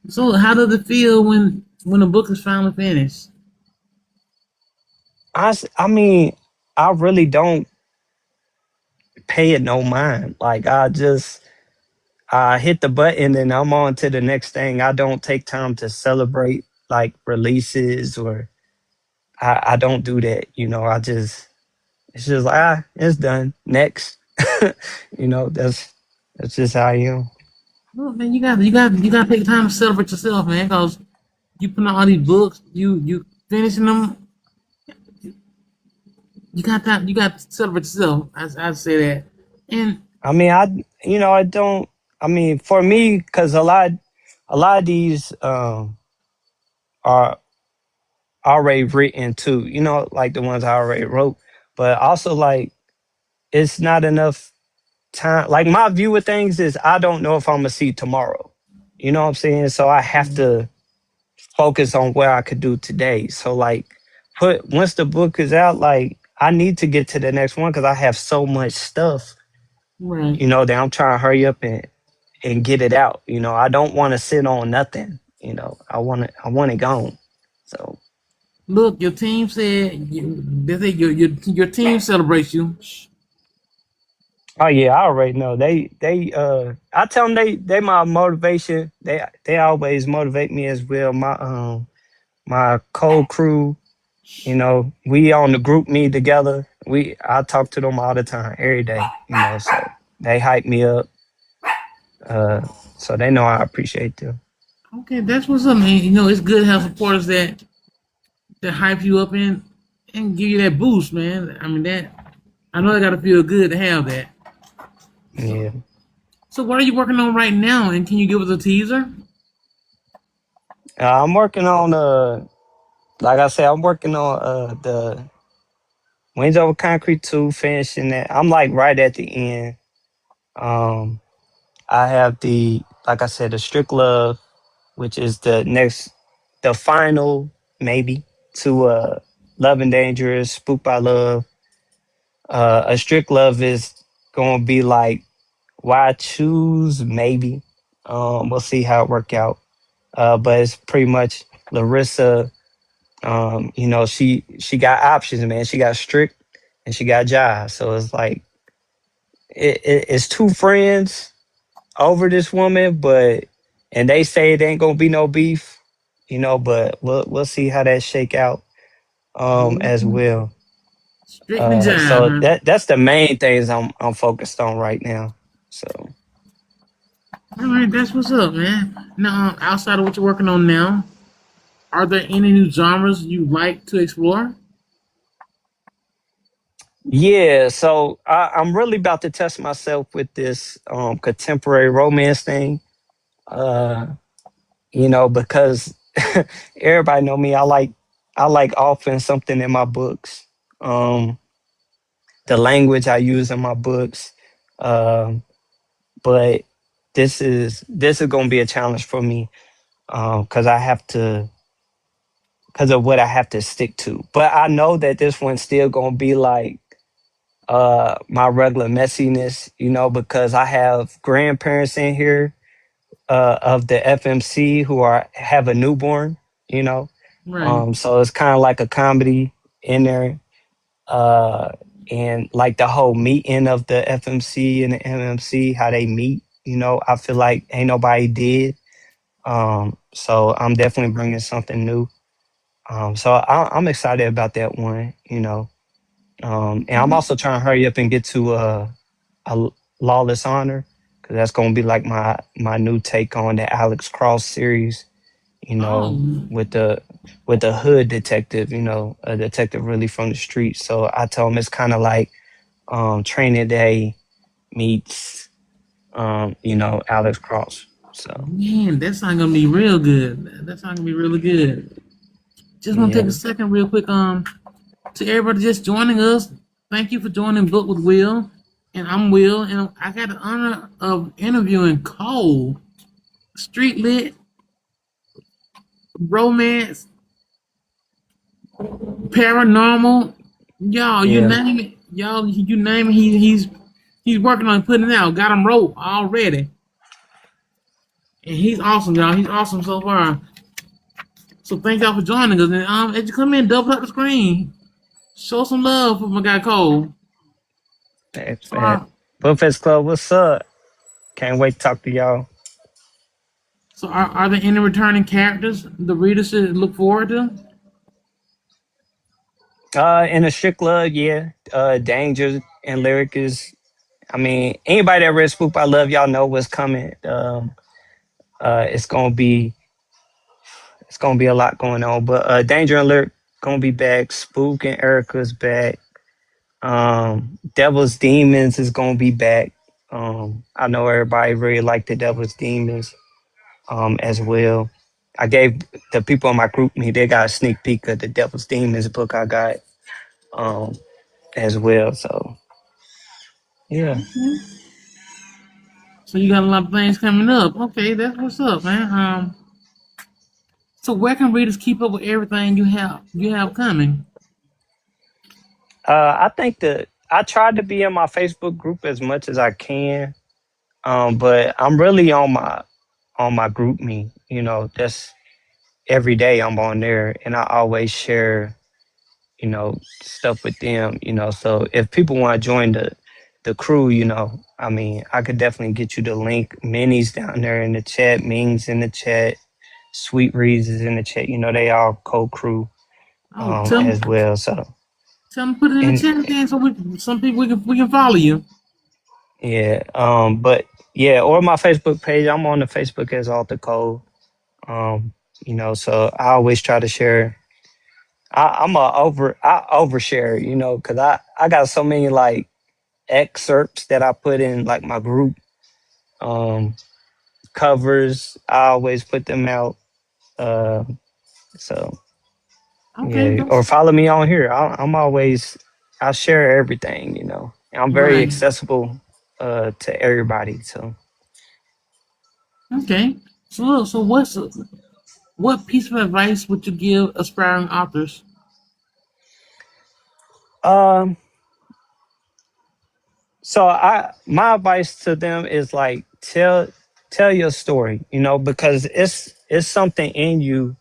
Speaker 1: So how does it feel when the book is finally finished?
Speaker 2: I mean, I really don't pay it no mind. Like I hit the button and I'm on to the next thing. I don't take time to celebrate like releases or I don't do that. It's just like it's done. Next. That's just how I am.
Speaker 1: Well, man, you got to take time to celebrate yourself, man, because you put out all these books, you finishing them. You got to celebrate yourself. I say that, and
Speaker 2: I mean, I don't. I mean, for me, because a lot of these are already written too. Like the ones I already wrote, but also like it's not enough time. Like my view of things is I don't know if I'm gonna see tomorrow. You know what I'm saying? So I have to focus on what I could do today. So like, put once the book is out, like I need to get to the next one because I have so much stuff.
Speaker 1: right.
Speaker 2: That I'm trying to hurry up and get it out. I don't want to sit on nothing. I want it gone. So
Speaker 1: Look, your team said they say your team celebrates you.
Speaker 2: Oh yeah, I already know. I tell them they my motivation. They always motivate me as well. My co crew, we on the group me together. I talk to them all the time, every day, so they hype me up. Uh so they know I appreciate them.
Speaker 1: Okay, that's what's up, man. You know, it's good to have supporters that hype you up and give you that boost, man. I mean that I know it gotta feel good to have that. So,
Speaker 2: Yeah.
Speaker 1: so what are you working on right now? And can you give us a teaser?
Speaker 2: I'm working on like I said, I'm working on the Wings Over Concrete 2, finishing that. I'm like right at the end. Um I have like I said, the Strict Love, which is the final, maybe, to Love and Dangerous, Spooked by Love. A Strict Love is gonna be like why I choose, maybe. We'll see how it work out. But it's pretty much Larissa. She got options, man. She got Strict and she got Jive. So it's like it's two friends over this woman, but and they say it ain't gonna be no beef, but we'll see how that shake out as well.
Speaker 1: Strictly jive,
Speaker 2: So
Speaker 1: huh?
Speaker 2: that's the main things I'm focused on right now. So
Speaker 1: All right, that's what's up, man. Now, outside of what you're working on now, are there any new genres you like to explore?
Speaker 2: yeah, so I'm really about to test myself with this contemporary romance thing. Uh, because everybody know me. I like often something in my books. Um, the language I use in my books. Um, but this is gonna be a challenge for me because I have to because of what I have to stick to. But I know that this one's still gonna be like my regular messiness, because I have grandparents in here of the FMC who are have a newborn, you know.
Speaker 1: Right.
Speaker 2: So it's kind of like a comedy in there. Uh and like the whole meeting of the FMC and the MMC, how they meet, I feel like ain't nobody did. So I'm definitely bringing something new. So I'm excited about that one. And I'm also trying to hurry up and get to a Lawless Honor because that's gonna be like my new take on the Alex Cross series. You know,
Speaker 1: Oh,
Speaker 2: with the hood detective. A detective really from the street. So I tell him it's kind of like Training Day meets Alex Cross. So
Speaker 1: man, that's not gonna be real good. That's not gonna be really good. Just want to take a
Speaker 2: yeah,
Speaker 1: second, real quick. To everybody just joining us, thank you for joining Book with Will, and I'm Will, and I got the honor of interviewing Cole, street lit, romance, paranormal, y'all. You
Speaker 2: yeah,
Speaker 1: name it, y'all. You name it. He's working on putting it out. Got him wrote already, and he's awesome, y'all. He's awesome so far. So thank y'all for joining us. And as you come in, double up the screen. Show some love for my guy Cole.
Speaker 2: that's
Speaker 1: So,
Speaker 2: that. Buffets Club, what's up? Can't wait to talk to y'all.
Speaker 1: are there any returning characters the reader should look forward to?
Speaker 2: In a strict love, yeah. Danger and Lyric is. I mean, anybody that read Spook I Love, y'all know what's coming. It's gonna be a lot going on. But Danger and Lyric gonna be back. Spook and Erica's back. Devil's Demons is gonna be back. I know everybody really like the Devil's Demons as well. I gave the people in my group me they got a sneak peek of the Devil's Demons book I got um as well. So yeah.
Speaker 1: So you got a lot of things coming up. Okay, that's what's up, man. So where can readers keep up with everything you have coming?
Speaker 2: I think that I tried to be in my Facebook group as much as I can. But I'm really on my group me. That's every day I'm on there and I always share, stuff with them. So if people want to join the crew, I mean, I could definitely get you the link. Minnie's down there in the chat, Ming's in the chat, Sweet Reads is in the chat. They all co-crew
Speaker 1: Oh,
Speaker 2: as well. So
Speaker 1: tell them put it in the
Speaker 2: and
Speaker 1: chat then, so some people we can follow you.
Speaker 2: yeah, but yeah, or my Facebook page. I'm on the Facebook as Author Kold. Um, so I always try to share. I overshare, because I got so many like excerpts that I put in like my group um covers. I always put them out. Uh, so
Speaker 1: Okay,
Speaker 2: yeah, or
Speaker 1: that's
Speaker 2: follow me on here. I share everything. And I'm very
Speaker 1: right.
Speaker 2: accessible to everybody. So
Speaker 1: Okay. So look, so what piece of advice would you give aspiring authors?
Speaker 2: um, so I my advice to them is like tell your story. Because it's something in you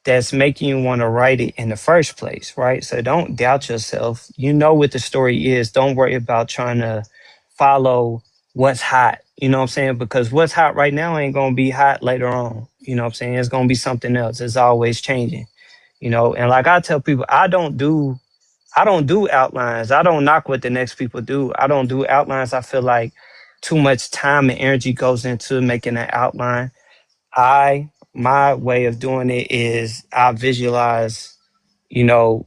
Speaker 2: that's making you want to write it in the first place, right? So don't doubt yourself. You know what the story is. Don't worry about trying to follow what's hot. You know what I'm saying? Because what's hot right now ain't gonna be hot later on. You know what I'm saying? It's gonna be something else. It's always changing. And like I tell people, I don't do outlines. I don't knock what the next people do. I don't do outlines. I feel like too much time and energy goes into making an outline. My way of doing it is I visualize, you know,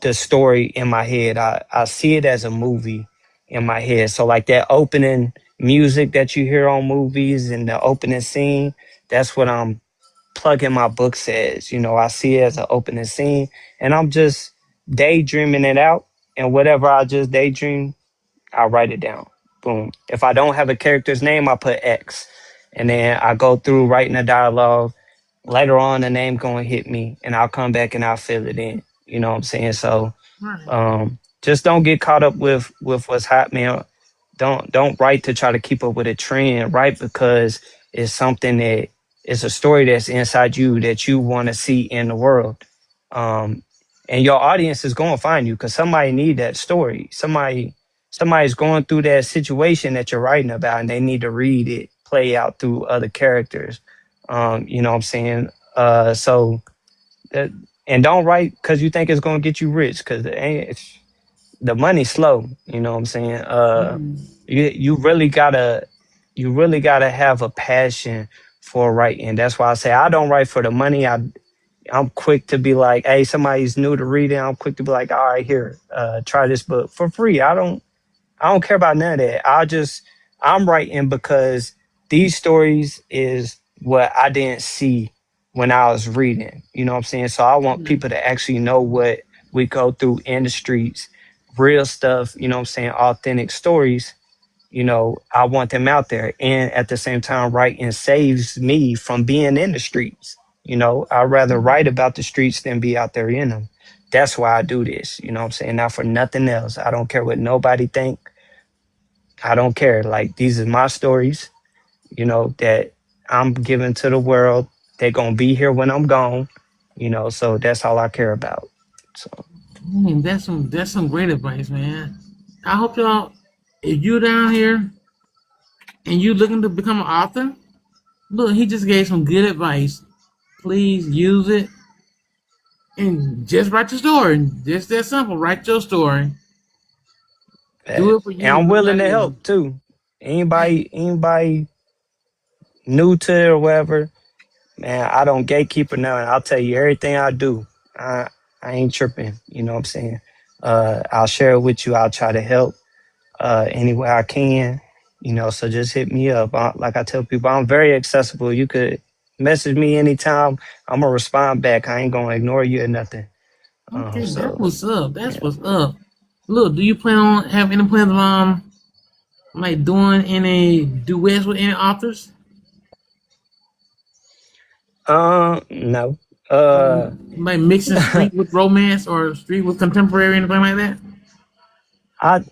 Speaker 2: the story in my head. I see it as a movie in my head. So like that opening music that you hear on movies and the opening scene, that's what I'm plugging my books as. I see it as an opening scene and I'm just daydreaming it out. And whatever I just daydream, I write it down. Boom. If I don't have a character's name, I put X. And then I go through writing a dialogue. Later on, the name going to hit me, and I'll come back and I'll fill it in. You know what I'm saying? So
Speaker 1: Right.
Speaker 2: just don't get caught up with what's happening. Don't write to try to keep up with a trend. Write because it's something that it's a story that's inside you that you want to see in the world. Um, and your audience is going to find you because somebody need that story. Somebody's going through that situation that you're writing about, and they need to read it play out through other characters. You know what I'm saying? So that, and don't write because you think it's going to get you rich because it ain't the money's slow. You know what I'm saying?
Speaker 1: Mhm.
Speaker 2: You really gotta have a passion for writing. That's why I say I don't write for the money. I'm quick to be like, hey, somebody's new to reading. I'm quick to be like, all right, here, try this book for free. I don't care about none of that. I'm writing because these stories is what I didn't see when I was reading. You know what I'm saying? So I want
Speaker 1: Right.
Speaker 2: people to actually know what we go through in the streets, real stuff, you know what I'm saying, authentic stories. I want them out there. And at the same time, writing saves me from being in the streets. I'd rather write about the streets than be out there in them. That's why I do this. You know what I'm saying? Not for nothing else. I don't care what nobody think. I don't care. Like these are my stories, that I'm giving to the world. They're gonna be here when I'm gone, so that's all I care about. So
Speaker 1: That's some great advice, man. I hope y'all, if you down here and you looking to become an author, look, he just gave some good advice. Please use it and just write your story. Just that simple. Write your story. Do it for
Speaker 2: and
Speaker 1: you,
Speaker 2: I'm willing to
Speaker 1: nobody else.
Speaker 2: help too.
Speaker 1: Hey,
Speaker 2: Anybody new to it or whatever, man, I don't gatekeeper nothing. I'll tell you everything I do. I ain't tripping, you know what I'm saying? I'll share it with you. I'll try to help any way I can. So just hit me up. Like I tell people, I'm very accessible. You could message me anytime. I'm gonna respond back. I ain't gonna ignore you or nothing.
Speaker 1: okay, that's
Speaker 2: So
Speaker 1: what's up. That's
Speaker 2: yeah.
Speaker 1: what's up. Look, do you plan on have any plans of like doing any duets with any authors?
Speaker 2: No.
Speaker 1: Like
Speaker 2: Uh,
Speaker 1: like mixing street with romance or street with contemporary, anything like that?
Speaker 2: I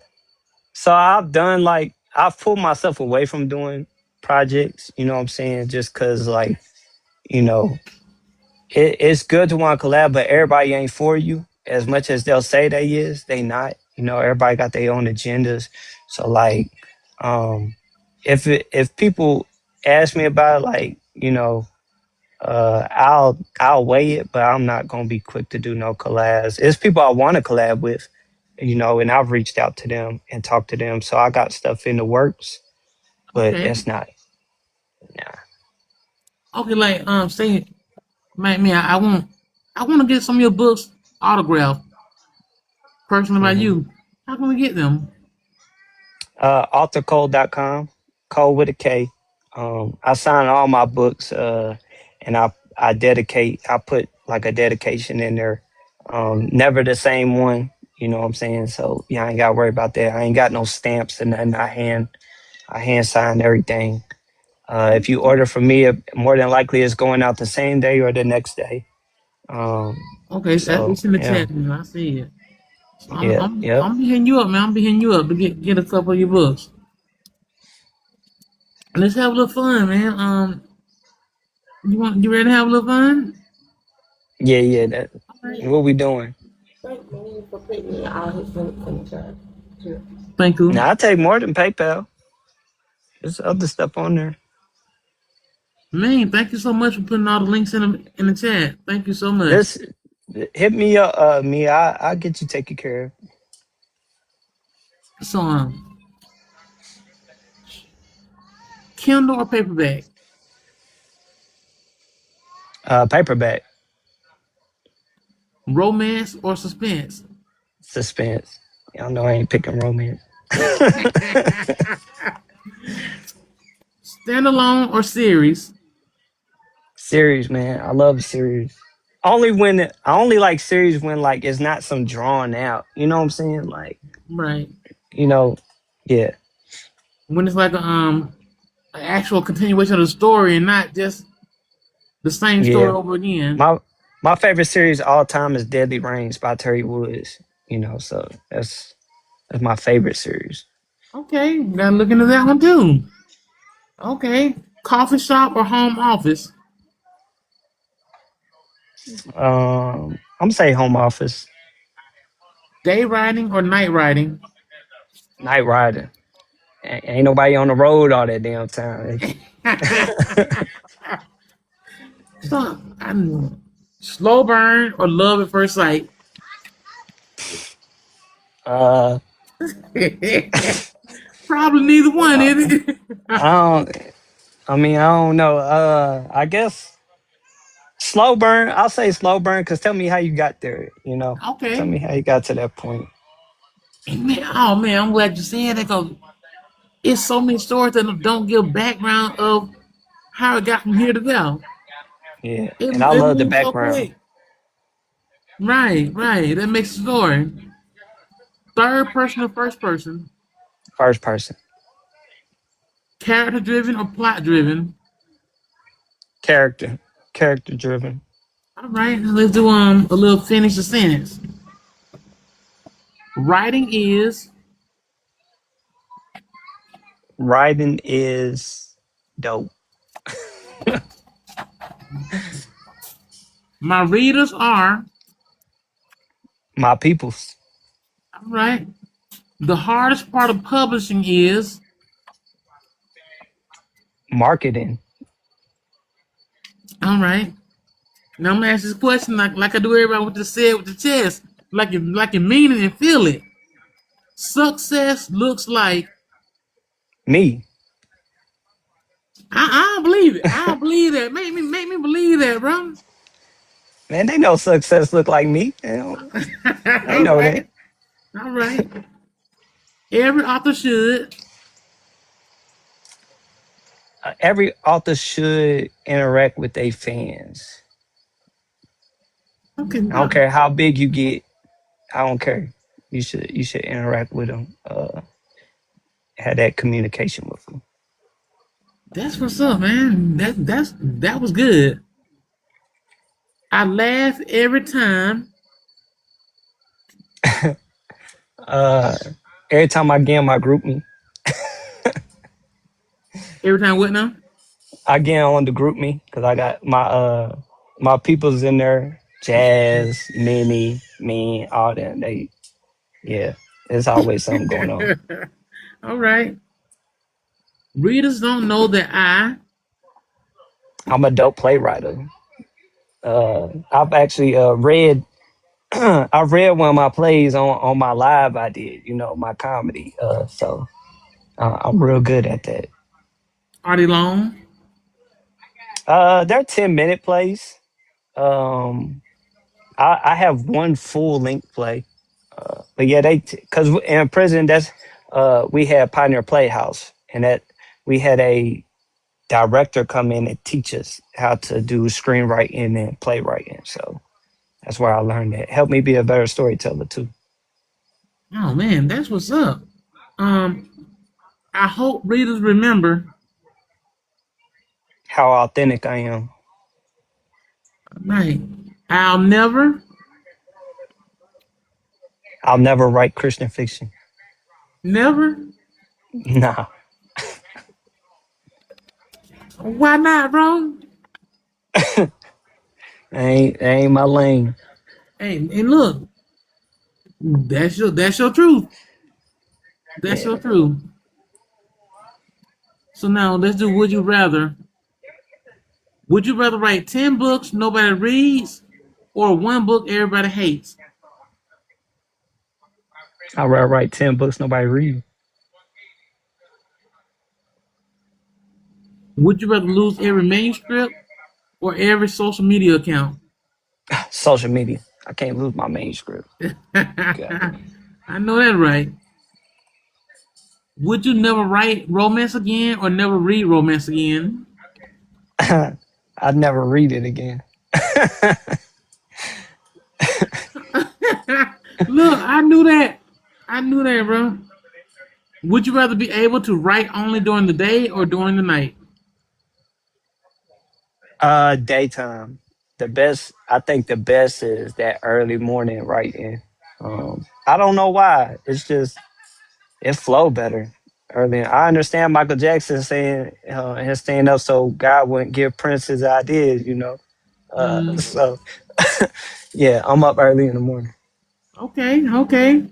Speaker 2: so I've done like I've pulled myself away from doing projects. You know what I'm saying? Just cause like you know it's good to want to collab, but everybody ain't for you. As much as they'll say they is, they not. Everybody got their own agendas. So like, um, if people ask me about it, like, I'll weigh it, but I'm not gonna be quick to do no collabs. It's people I want to collab with, and I've reached out to them and talked to them. So I got stuff in the works, but
Speaker 1: Okay.
Speaker 2: that's not. Nah.
Speaker 1: Okay, like say man, I want to get some of your books autographed personally by
Speaker 2: hmm
Speaker 1: you. How can we get them?
Speaker 2: Authorkold.com, Kold with a K. I sign all my books, and I put like a dedication in there. Never the same one, you know what I'm saying? So yeah, I ain't gotta worry about that. I ain't got no stamps and nothing. I hand sign everything. If you order from me, more than likely it's going out the same day or the next day. Um,
Speaker 1: Okay,
Speaker 2: so
Speaker 1: it's in the
Speaker 2: yeah,
Speaker 1: chat. Man. I see it. So
Speaker 2: yeah, yep,
Speaker 1: I'm be hitting you up, man. I'm be hitting you up to get a couple of your books. Let's have a little fun, man. You ready to have a little fun?
Speaker 2: yeah, yeah. That
Speaker 1: All right.
Speaker 2: what we doing?
Speaker 1: Thank me for picking me. I'll hit in the chat. Sure. Thank you.
Speaker 2: Now I take more than PayPal. There's other stuff on there.
Speaker 1: Man, thank you so much for putting all the links in the chat. Thank you so much.
Speaker 2: This hit me up, me. I'll get you taken care of.
Speaker 1: So Kindle or paperback?
Speaker 2: Paperback,
Speaker 1: Romance or suspense?
Speaker 2: suspense. Y'all know I ain't picking romance.
Speaker 1: Standalone or series?
Speaker 2: Series, man. I love series. I only like series when like it's not some drawn out. You know what I'm saying? Like,
Speaker 1: Right.
Speaker 2: you know, yeah,
Speaker 1: When it's like an actual continuation of the story and not just the same story
Speaker 2: yeah.
Speaker 1: over again.
Speaker 2: My my favorite series of all time is Deadly Rains by Terry Woods. So that's my favorite series.
Speaker 1: Okay, gotta look into that one too. Okay. Coffee shop or home office?
Speaker 2: I'm gonna say Home Office,
Speaker 1: Day riding or night riding?
Speaker 2: Night Rider. Ain't nobody on the road all that damn time.
Speaker 1: So, I don't know. Slow burn or love at first sight?
Speaker 2: uh,
Speaker 1: Probably neither one,
Speaker 2: I,
Speaker 1: is it?
Speaker 2: I don't. I mean, I don't know. I guess slow burn. I'll say slow burn because tell me how you got there. Tell
Speaker 1: Okay.
Speaker 2: me how you got to that point.
Speaker 1: Man, oh man, I'm glad you said that because it's so many stories that don't give background of how it got from here to there.
Speaker 2: Yeah,
Speaker 1: It,
Speaker 2: and I
Speaker 1: it
Speaker 2: love the
Speaker 1: moves so
Speaker 2: background.
Speaker 1: quick. Right, right. That makes the story. Third person or first person?
Speaker 2: First person,
Speaker 1: Character driven or plot driven?
Speaker 2: character, character driven.
Speaker 1: All right, let's do a little finish the sentence. Writing is
Speaker 2: Writing is dope.
Speaker 1: my readers are.
Speaker 2: My people's
Speaker 1: All right. The hardest part of publishing is.
Speaker 2: marketing.
Speaker 1: All right. Now I'm gonna ask this question like I do everybody with the said with the chest, like you mean it and feel it. Success looks like.
Speaker 2: Me,
Speaker 1: I don't believe it. I don't believe that. Make me believe that, bro.
Speaker 2: man, they know success look like me. They
Speaker 1: All
Speaker 2: know that.
Speaker 1: right. All right. Every author should.
Speaker 2: Every author should interact with their fans.
Speaker 1: Okay.
Speaker 2: I don't care how big you get. I don't care. You should interact with them. Have that communication with them.
Speaker 1: That's what's up, man. That was good. I laugh every time.
Speaker 2: Uh, every time I get in my group me,
Speaker 1: Every time what now?
Speaker 2: I get on the group me because I got my peoples in there. Jazz, Minnie, me, all them. Yeah, there's always something going on.
Speaker 1: All right. Readers don't know that
Speaker 2: I'm a dope playwright. I've actually read I read one of my plays on my live I did, my comedy. So I'm real good at that.
Speaker 1: are they long?
Speaker 2: They're 10-minute plays. Um, I have one full length play, but yeah, because in prison we had Pioneer Playhouse, and that we had a director come in and teach us how to do screenwriting and playwriting. So that's where I learned that. Helped me be a better storyteller too.
Speaker 1: Oh man, that's what's up. Um, I hope readers remember.
Speaker 2: How authentic I am.
Speaker 1: Right. I'll never,
Speaker 2: I'll never write Christian fiction.
Speaker 1: never.
Speaker 2: Nah,
Speaker 1: Why not, bro?
Speaker 2: that ain't my lane.
Speaker 1: Hey, and look, that's your truth. That's your
Speaker 2: Yeah.
Speaker 1: truth. So now let's do would you rather. Would you rather write 10 books nobody reads or one book everybody hates?
Speaker 2: I'd rather write 10 books nobody read.
Speaker 1: Would you rather lose every manuscript or every social media account?
Speaker 2: Social media. I can't lose my manuscript. God.
Speaker 1: I know that right. Would you never write romance again or never read romance again?
Speaker 2: I'd never read it again.
Speaker 1: Look, I knew that. I knew that, bro. Would you rather be able to write only during the day or during the night?
Speaker 2: Daytime. I think the best is that early morning writing. I don't know why. It's just it flow better early. I understand Michael Jackson saying his stand up so God wouldn't give Prince his ideas.
Speaker 1: Mm,
Speaker 2: So yeah, I'm up early in the morning.
Speaker 1: okay, okay.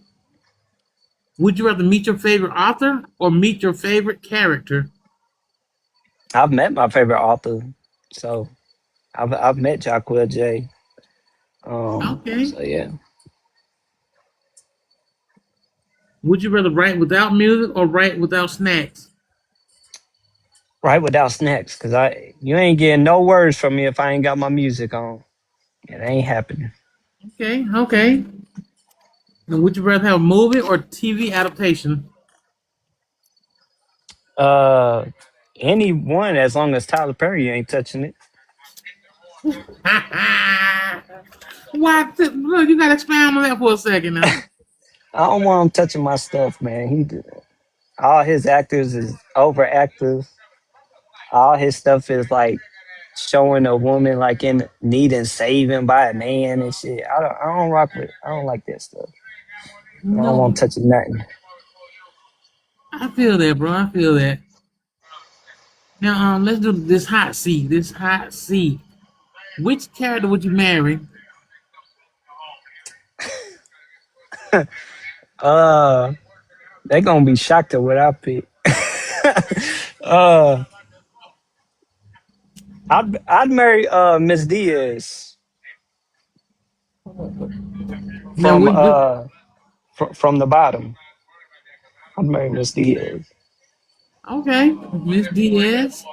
Speaker 1: Would you rather meet your favorite author or meet your favorite character?
Speaker 2: I've met my favorite author, so I've met Jacquel J.
Speaker 1: Okay.
Speaker 2: So yeah,
Speaker 1: Would you rather write without music or write without snacks?
Speaker 2: right without snacks, cause you ain't getting no words from me if I ain't got my music on. It ain't happening.
Speaker 1: Okay, okay. And would you rather have a movie or TV adaptation?
Speaker 2: Uh, any one as long as Tyler Perry ain't touching it.
Speaker 1: Why? Look, you gotta expand on that for a second now.
Speaker 2: I don't want him touching my stuff, man. All his actors is overactive. All his stuff is like showing a woman like in need and saving by a man and shit. I don't rock with. I don't like that stuff. I don't
Speaker 1: No,
Speaker 2: want touching nothing.
Speaker 1: I feel that, bro. I feel that. Now, let's do this hot seat. This hot seat. Which character would you marry?
Speaker 2: Uh, they gonna be shocked at what I pick. uh, I'd marry Miss Diaz
Speaker 1: Now,
Speaker 2: from
Speaker 1: which?
Speaker 2: from the bottom. I'd marry Miss Diaz.
Speaker 1: Okay, Miss Diaz.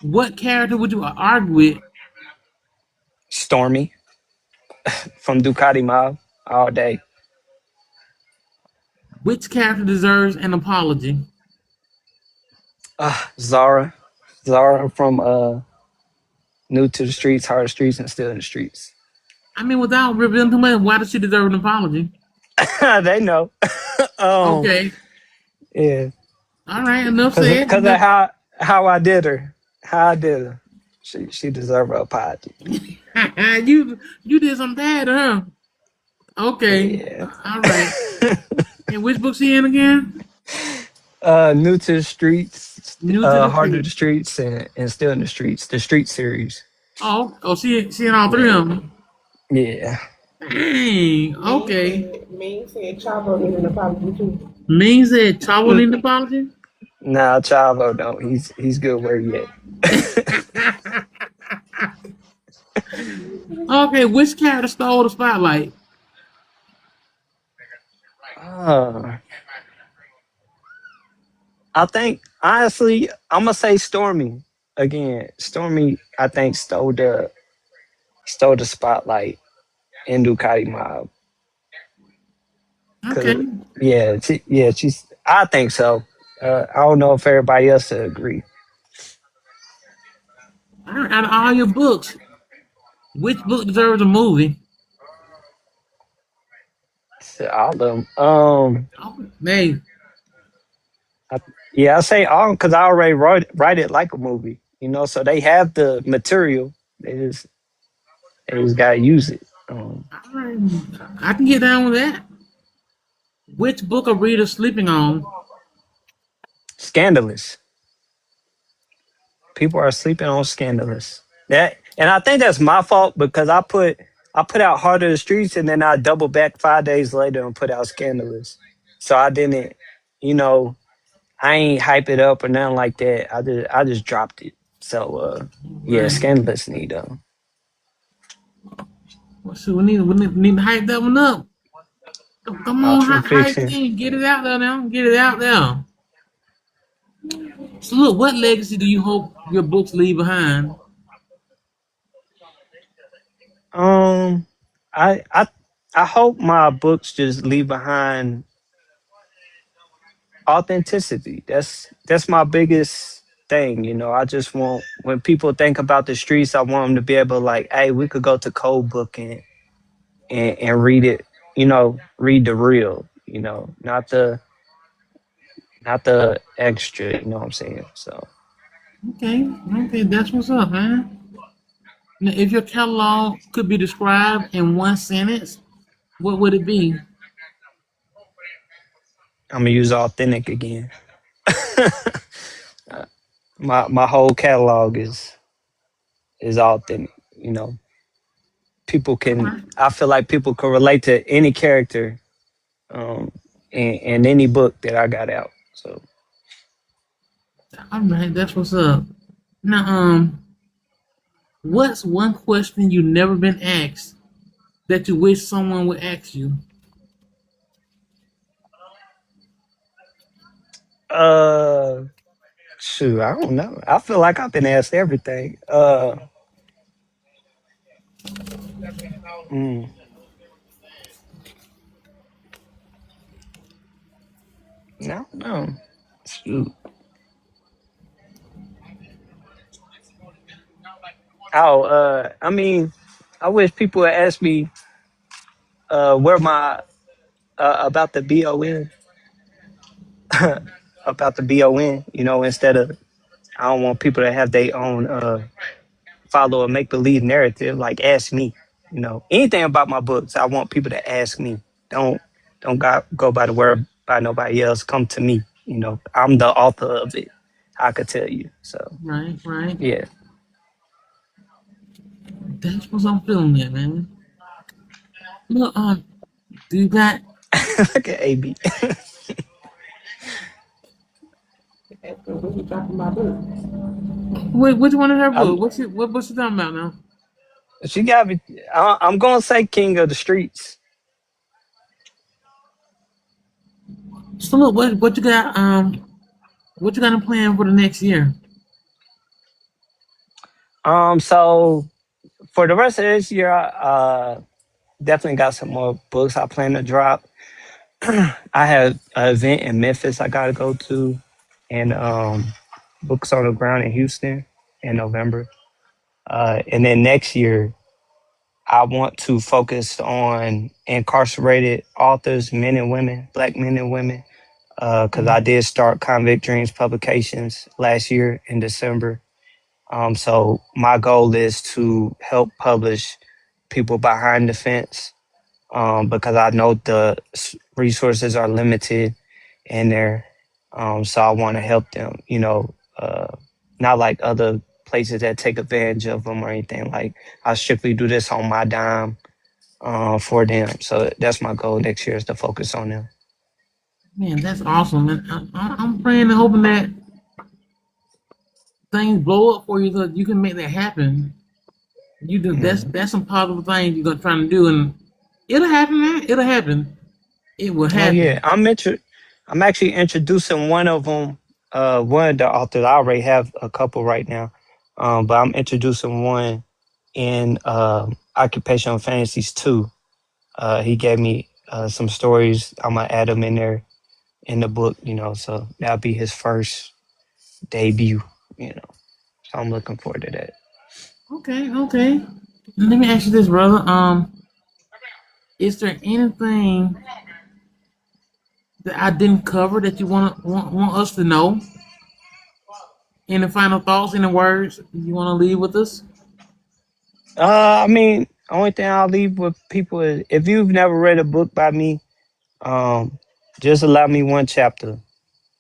Speaker 1: What character would you argue with?
Speaker 2: Stormy from Ducati Mob all day.
Speaker 1: Which character deserves an apology?
Speaker 2: Zara, Zara from New to the Streets, Heart of the Streets, and Still in the Streets.
Speaker 1: I mean, without revealing too much, why does she deserve an apology?
Speaker 2: They know. um,
Speaker 1: Okay,
Speaker 2: yeah,
Speaker 1: all right, enough
Speaker 2: cause
Speaker 1: said.
Speaker 2: cause of
Speaker 1: Enough.
Speaker 2: how I did her, how I did her. She deserve an apology.
Speaker 1: you did some bad, huh? Okay,
Speaker 2: Yeah.
Speaker 1: all right. And which book she in again?
Speaker 2: New to the Streets,
Speaker 1: New to the
Speaker 2: Heart of
Speaker 1: Street.
Speaker 2: the Streets, and Still in the Streets. The Street series.
Speaker 1: Oh, she in all three
Speaker 2: Yeah,
Speaker 1: of them.
Speaker 2: yeah.
Speaker 1: Dang.
Speaker 3: Ming
Speaker 1: Okay.
Speaker 3: said, Ming said Chopper is an apology too.
Speaker 1: Means that Chavo need an apology.
Speaker 2: Nah, Chavo don't. He's good where he at.
Speaker 1: Okay, which character stole the spotlight?
Speaker 2: uh, I think honestly, I'm gonna say Stormy again. Stormy, I think stole the spotlight in Ducati Mob.
Speaker 1: Okay,
Speaker 2: Cause yeah, she's. I think so. I don't know if everybody else would agree.
Speaker 1: out of all your books, which book deserves a movie?
Speaker 2: So all of them.
Speaker 1: Oh, hey,
Speaker 2: I, yeah, I say all because I already write it like a movie. So they have the material. They just gotta use it.
Speaker 1: I can get down with that. Which book are readers sleeping on?
Speaker 2: Scandalous. People are sleeping on Scandalous. And I think that's my fault because I put out Heart of the Streets and then I double back 5 days later and put out Scandalous. So I didn't, you know, I ain't hype it up or nothing like that. I just dropped it. So yeah,
Speaker 1: Right.
Speaker 2: Scandalous need
Speaker 1: Well, shoot, we need to hype that one up. Come on,
Speaker 2: True
Speaker 1: hype
Speaker 2: Fiction.
Speaker 1: it in. Get it out there now. Get it out there. So, look, what legacy do you hope your books leave behind?
Speaker 2: Um, I hope my books just leave behind authenticity. That's my biggest thing. I just want when people think about the streets, I want them to be able to like, hey, we could go to Code Book and read it. Read the real. Not the extra. You know what I'm saying? So
Speaker 1: Okay, okay, that's what's up, man. Now, if your catalog could be described in one sentence, what would it be?
Speaker 2: I'm gonna use authentic again. My whole catalog is authentic. People
Speaker 1: All
Speaker 2: can.
Speaker 1: right,
Speaker 2: I feel like people can relate to any character in any book that I got out. So
Speaker 1: all right, that's what's up. Now, what's one question you've never been asked that you wish someone would ask you?
Speaker 2: uh shoot, I don't know. I feel like I've been asked everything. Mm, no, no. Shoot. Oh, I mean, I wish people would ask me where my about the BON about the BON. Instead of I don't want people to have their own follow a make believe narrative. Like ask me. Anything about my books. I want people to ask me. Don't go by the word by nobody else. Come to me. I'm the author of it. I could tell you. So
Speaker 1: Right, right.
Speaker 2: yeah.
Speaker 1: That's what I'm feeling there, man. Look, do you got
Speaker 2: Look at AB.
Speaker 1: wait? Which one is her
Speaker 2: I'm,
Speaker 1: book? What's she talking about now?
Speaker 2: she got me. I'm gonna say King of the Streets.
Speaker 1: So look, what you got in plan for the next year?
Speaker 2: So for the rest of this year, definitely got some more books I plan to drop. I have an event in Memphis I gotta go to, and books on the ground in Houston in November. And then next year, I want to focus on incarcerated authors, men and women, Black men and women, because I did start Convict Dreams Publications last year in December. So my goal is to help publish people behind the fence because I know the resources are limited in there. So I want to help them, not like other places that take advantage of them or anything. Like I strictly do this on my dime for them. So that's my goal next year is to focus on them.
Speaker 1: Man, that's awesome, and I'm praying and hoping that things blow up for you so that you can make that happen. You do
Speaker 2: Mm.
Speaker 1: that's some positive things you're gonna try to do, and it'll happen, man. It'll happen. It will
Speaker 2: Oh yeah,
Speaker 1: happen.
Speaker 2: I'm actually introducing one of them. One of the authors. I already have a couple right now, but I'm introducing one in Occupational Fantasies 2. He gave me some stories. I'm gonna add them in there in the book. So that'll be his first debut. You know, so I'm looking forward to that.
Speaker 1: Okay, okay. Let me ask you this, brother. Is there anything that I didn't cover that you want us to know? Any final thoughts, any words you want to leave with us?
Speaker 2: I mean, only thing I'll leave with people is if you've never read a book by me, um, just allow me one chapter.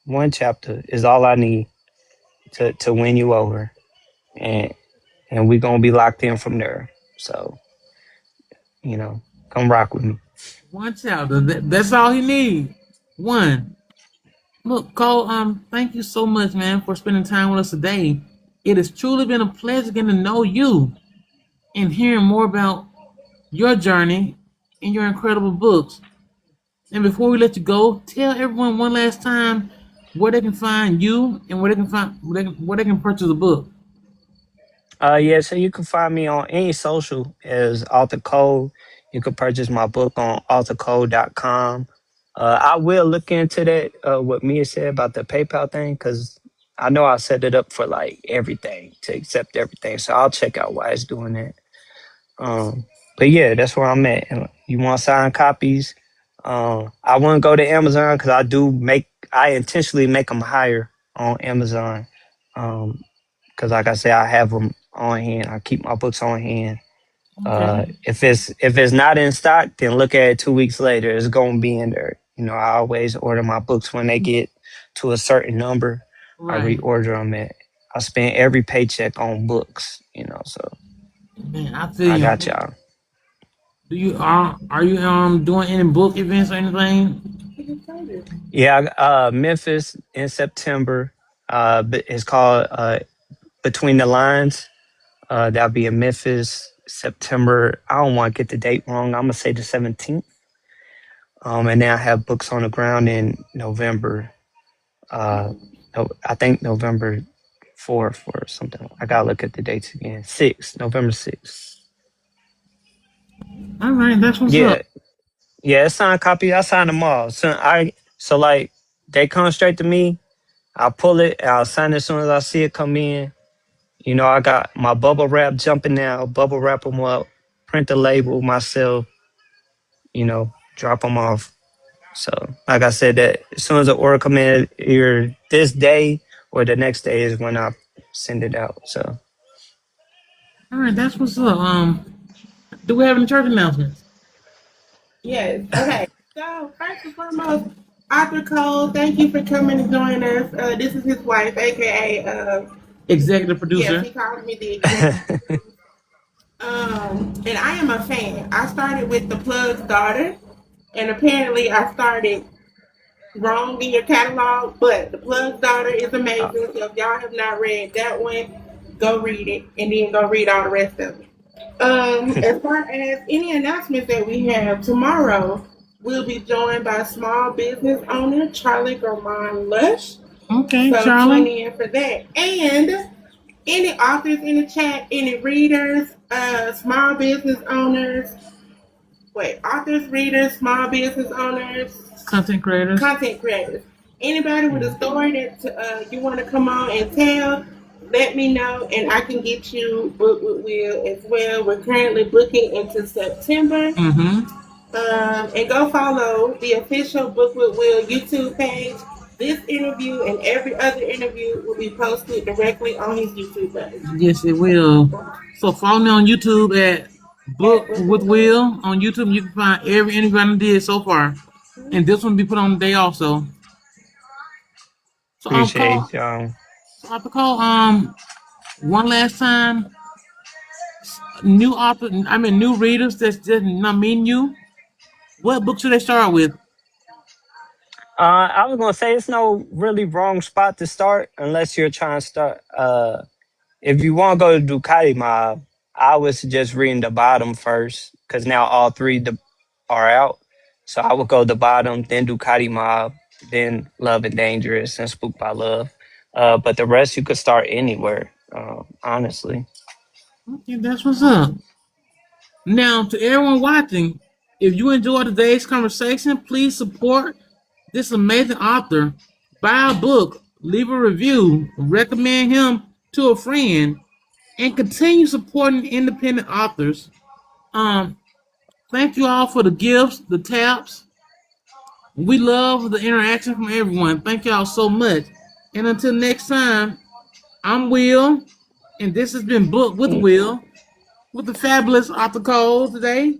Speaker 2: One chapter is all I need to win you over, and we're gonna be locked in from there. So you know, come rock with me.
Speaker 1: One chapter. That's all he needs. One. Look, Cole. Thank you so much, man, for spending time with us today. It has truly been a pleasure getting to know you and hearing more about your journey and your incredible books. And before we let you go, tell everyone one last time where they can find you and where they can purchase a book.
Speaker 2: Yeah, so you can find me on any social as Author Kold. You can purchase my book on authorkold.com. I will look into that, what Mia said about the PayPal thing, because I know I set it up for like everything to accept everything. So I'll check out why it's doing that. Um, but yeah, that's where I'm at. And you want signed copies? I wouldn't go to Amazon because I intentionally make them higher on Amazon. Um, because like I said, I have them on hand. I keep my books on hand.
Speaker 1: Okay.
Speaker 2: If it's not in stock, then look at it 2 weeks later. It's gonna be in there. I always order my books when they get to a certain number. I
Speaker 1: Right.
Speaker 2: reorder them. I spend every paycheck on books. So
Speaker 1: Man, I feel
Speaker 2: I
Speaker 1: you.
Speaker 2: got y'all.
Speaker 1: Are you doing any book events or anything?
Speaker 2: Yeah, Memphis in September. It's called Between the Lines. That'll be in Memphis, September. I don't want to get the date wrong. I'm gonna say the 17th. And then I have books on the ground in November. I think November 4th or something. I gotta look at the dates again. November 6th.
Speaker 1: All right, that's what's up.
Speaker 2: Yeah, yeah. It's signed copy. I signed them all. So like they come straight to me. I pull it. I'll sign it as soon as I see it come in. I got my bubble wrap jumping now. Bubble wrap them up. Print the label myself. Drop them off. So, like I said, that as soon as the order come in, either this day or the next day is when I send it out. So,
Speaker 1: All right, that's what's up. Do we have any church announcements?
Speaker 3: Yes. Okay. So first and foremost, Author Kold, thank you for coming and joining us. This is his wife, aka
Speaker 1: Executive
Speaker 3: yes,
Speaker 1: producer.
Speaker 3: he calls me the executive. And I am a fan. I started with the Plug's daughter, and apparently I started wrong in your catalog, but the Plug's daughter is amazing. So if y'all have not read that one, go read it and then go read all the rest of it. As far as any announcements that we have tomorrow, we'll be joined by small business owner Charlie Gorman Lush.
Speaker 1: Okay,
Speaker 3: So tune
Speaker 1: Charlie.
Speaker 3: in for that. And any authors in the chat, any readers, small business owners, authors, readers, small business owners,
Speaker 1: Content creators.
Speaker 3: content creators. Anybody with a story that you want to come on and tell, let me know, and I can get you booked with Will as well. We're currently booking into September.
Speaker 1: Mm-hmm.
Speaker 3: And go follow the official Book with Will YouTube page. This interview and every other interview will be posted directly on his YouTube page.
Speaker 1: Yes, it will. So follow me on YouTube at
Speaker 3: At
Speaker 1: Book
Speaker 3: Book
Speaker 1: with
Speaker 3: with Will.
Speaker 1: Will on YouTube. You can find every interview I did so far, and this one will be put on the day also. So
Speaker 2: appreciate y'all.
Speaker 1: I call one last time. New author, I mean new readers that's just not mean you. What book should they start with?
Speaker 2: I was gonna say it's no really wrong spot to start unless you're trying to start. If you want to go to Ducati Mob, I would suggest reading the bottom first because now all three are out. So I would go the bottom, then Ducati Mob, then Love and Dangerous, and Spooked by Love. But the rest you could start anywhere, honestly.
Speaker 1: Okay, that's what's up. Now, to everyone watching, if you enjoyed today's conversation, please support this amazing author. Buy a book, leave a review, recommend him to a friend, and continue supporting independent authors. Um, Thank you all for the gifts, the taps. We love the interaction from everyone. Thank y'all so much. And until next time, I'm Will, and this has been Book with Will with the fabulous Author Kold today.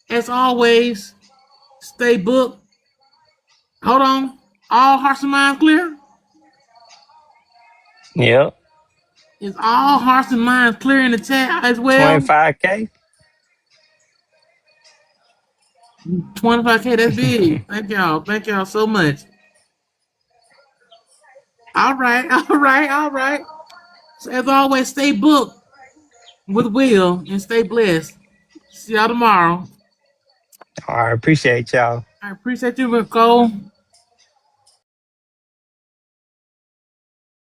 Speaker 1: As always, stay booked. Hold on. All hearts and minds clear?
Speaker 2: Yep.
Speaker 1: Is all hearts and minds clear in the chat as well?
Speaker 2: 25K.
Speaker 1: 25K, that's big. Thank y'all. Thank y'all so much. All right, all right, all right. So as always, stay booked with Will and stay blessed. See y'all tomorrow.
Speaker 2: All right. Appreciate y'all.
Speaker 1: I appreciate you, Nicole.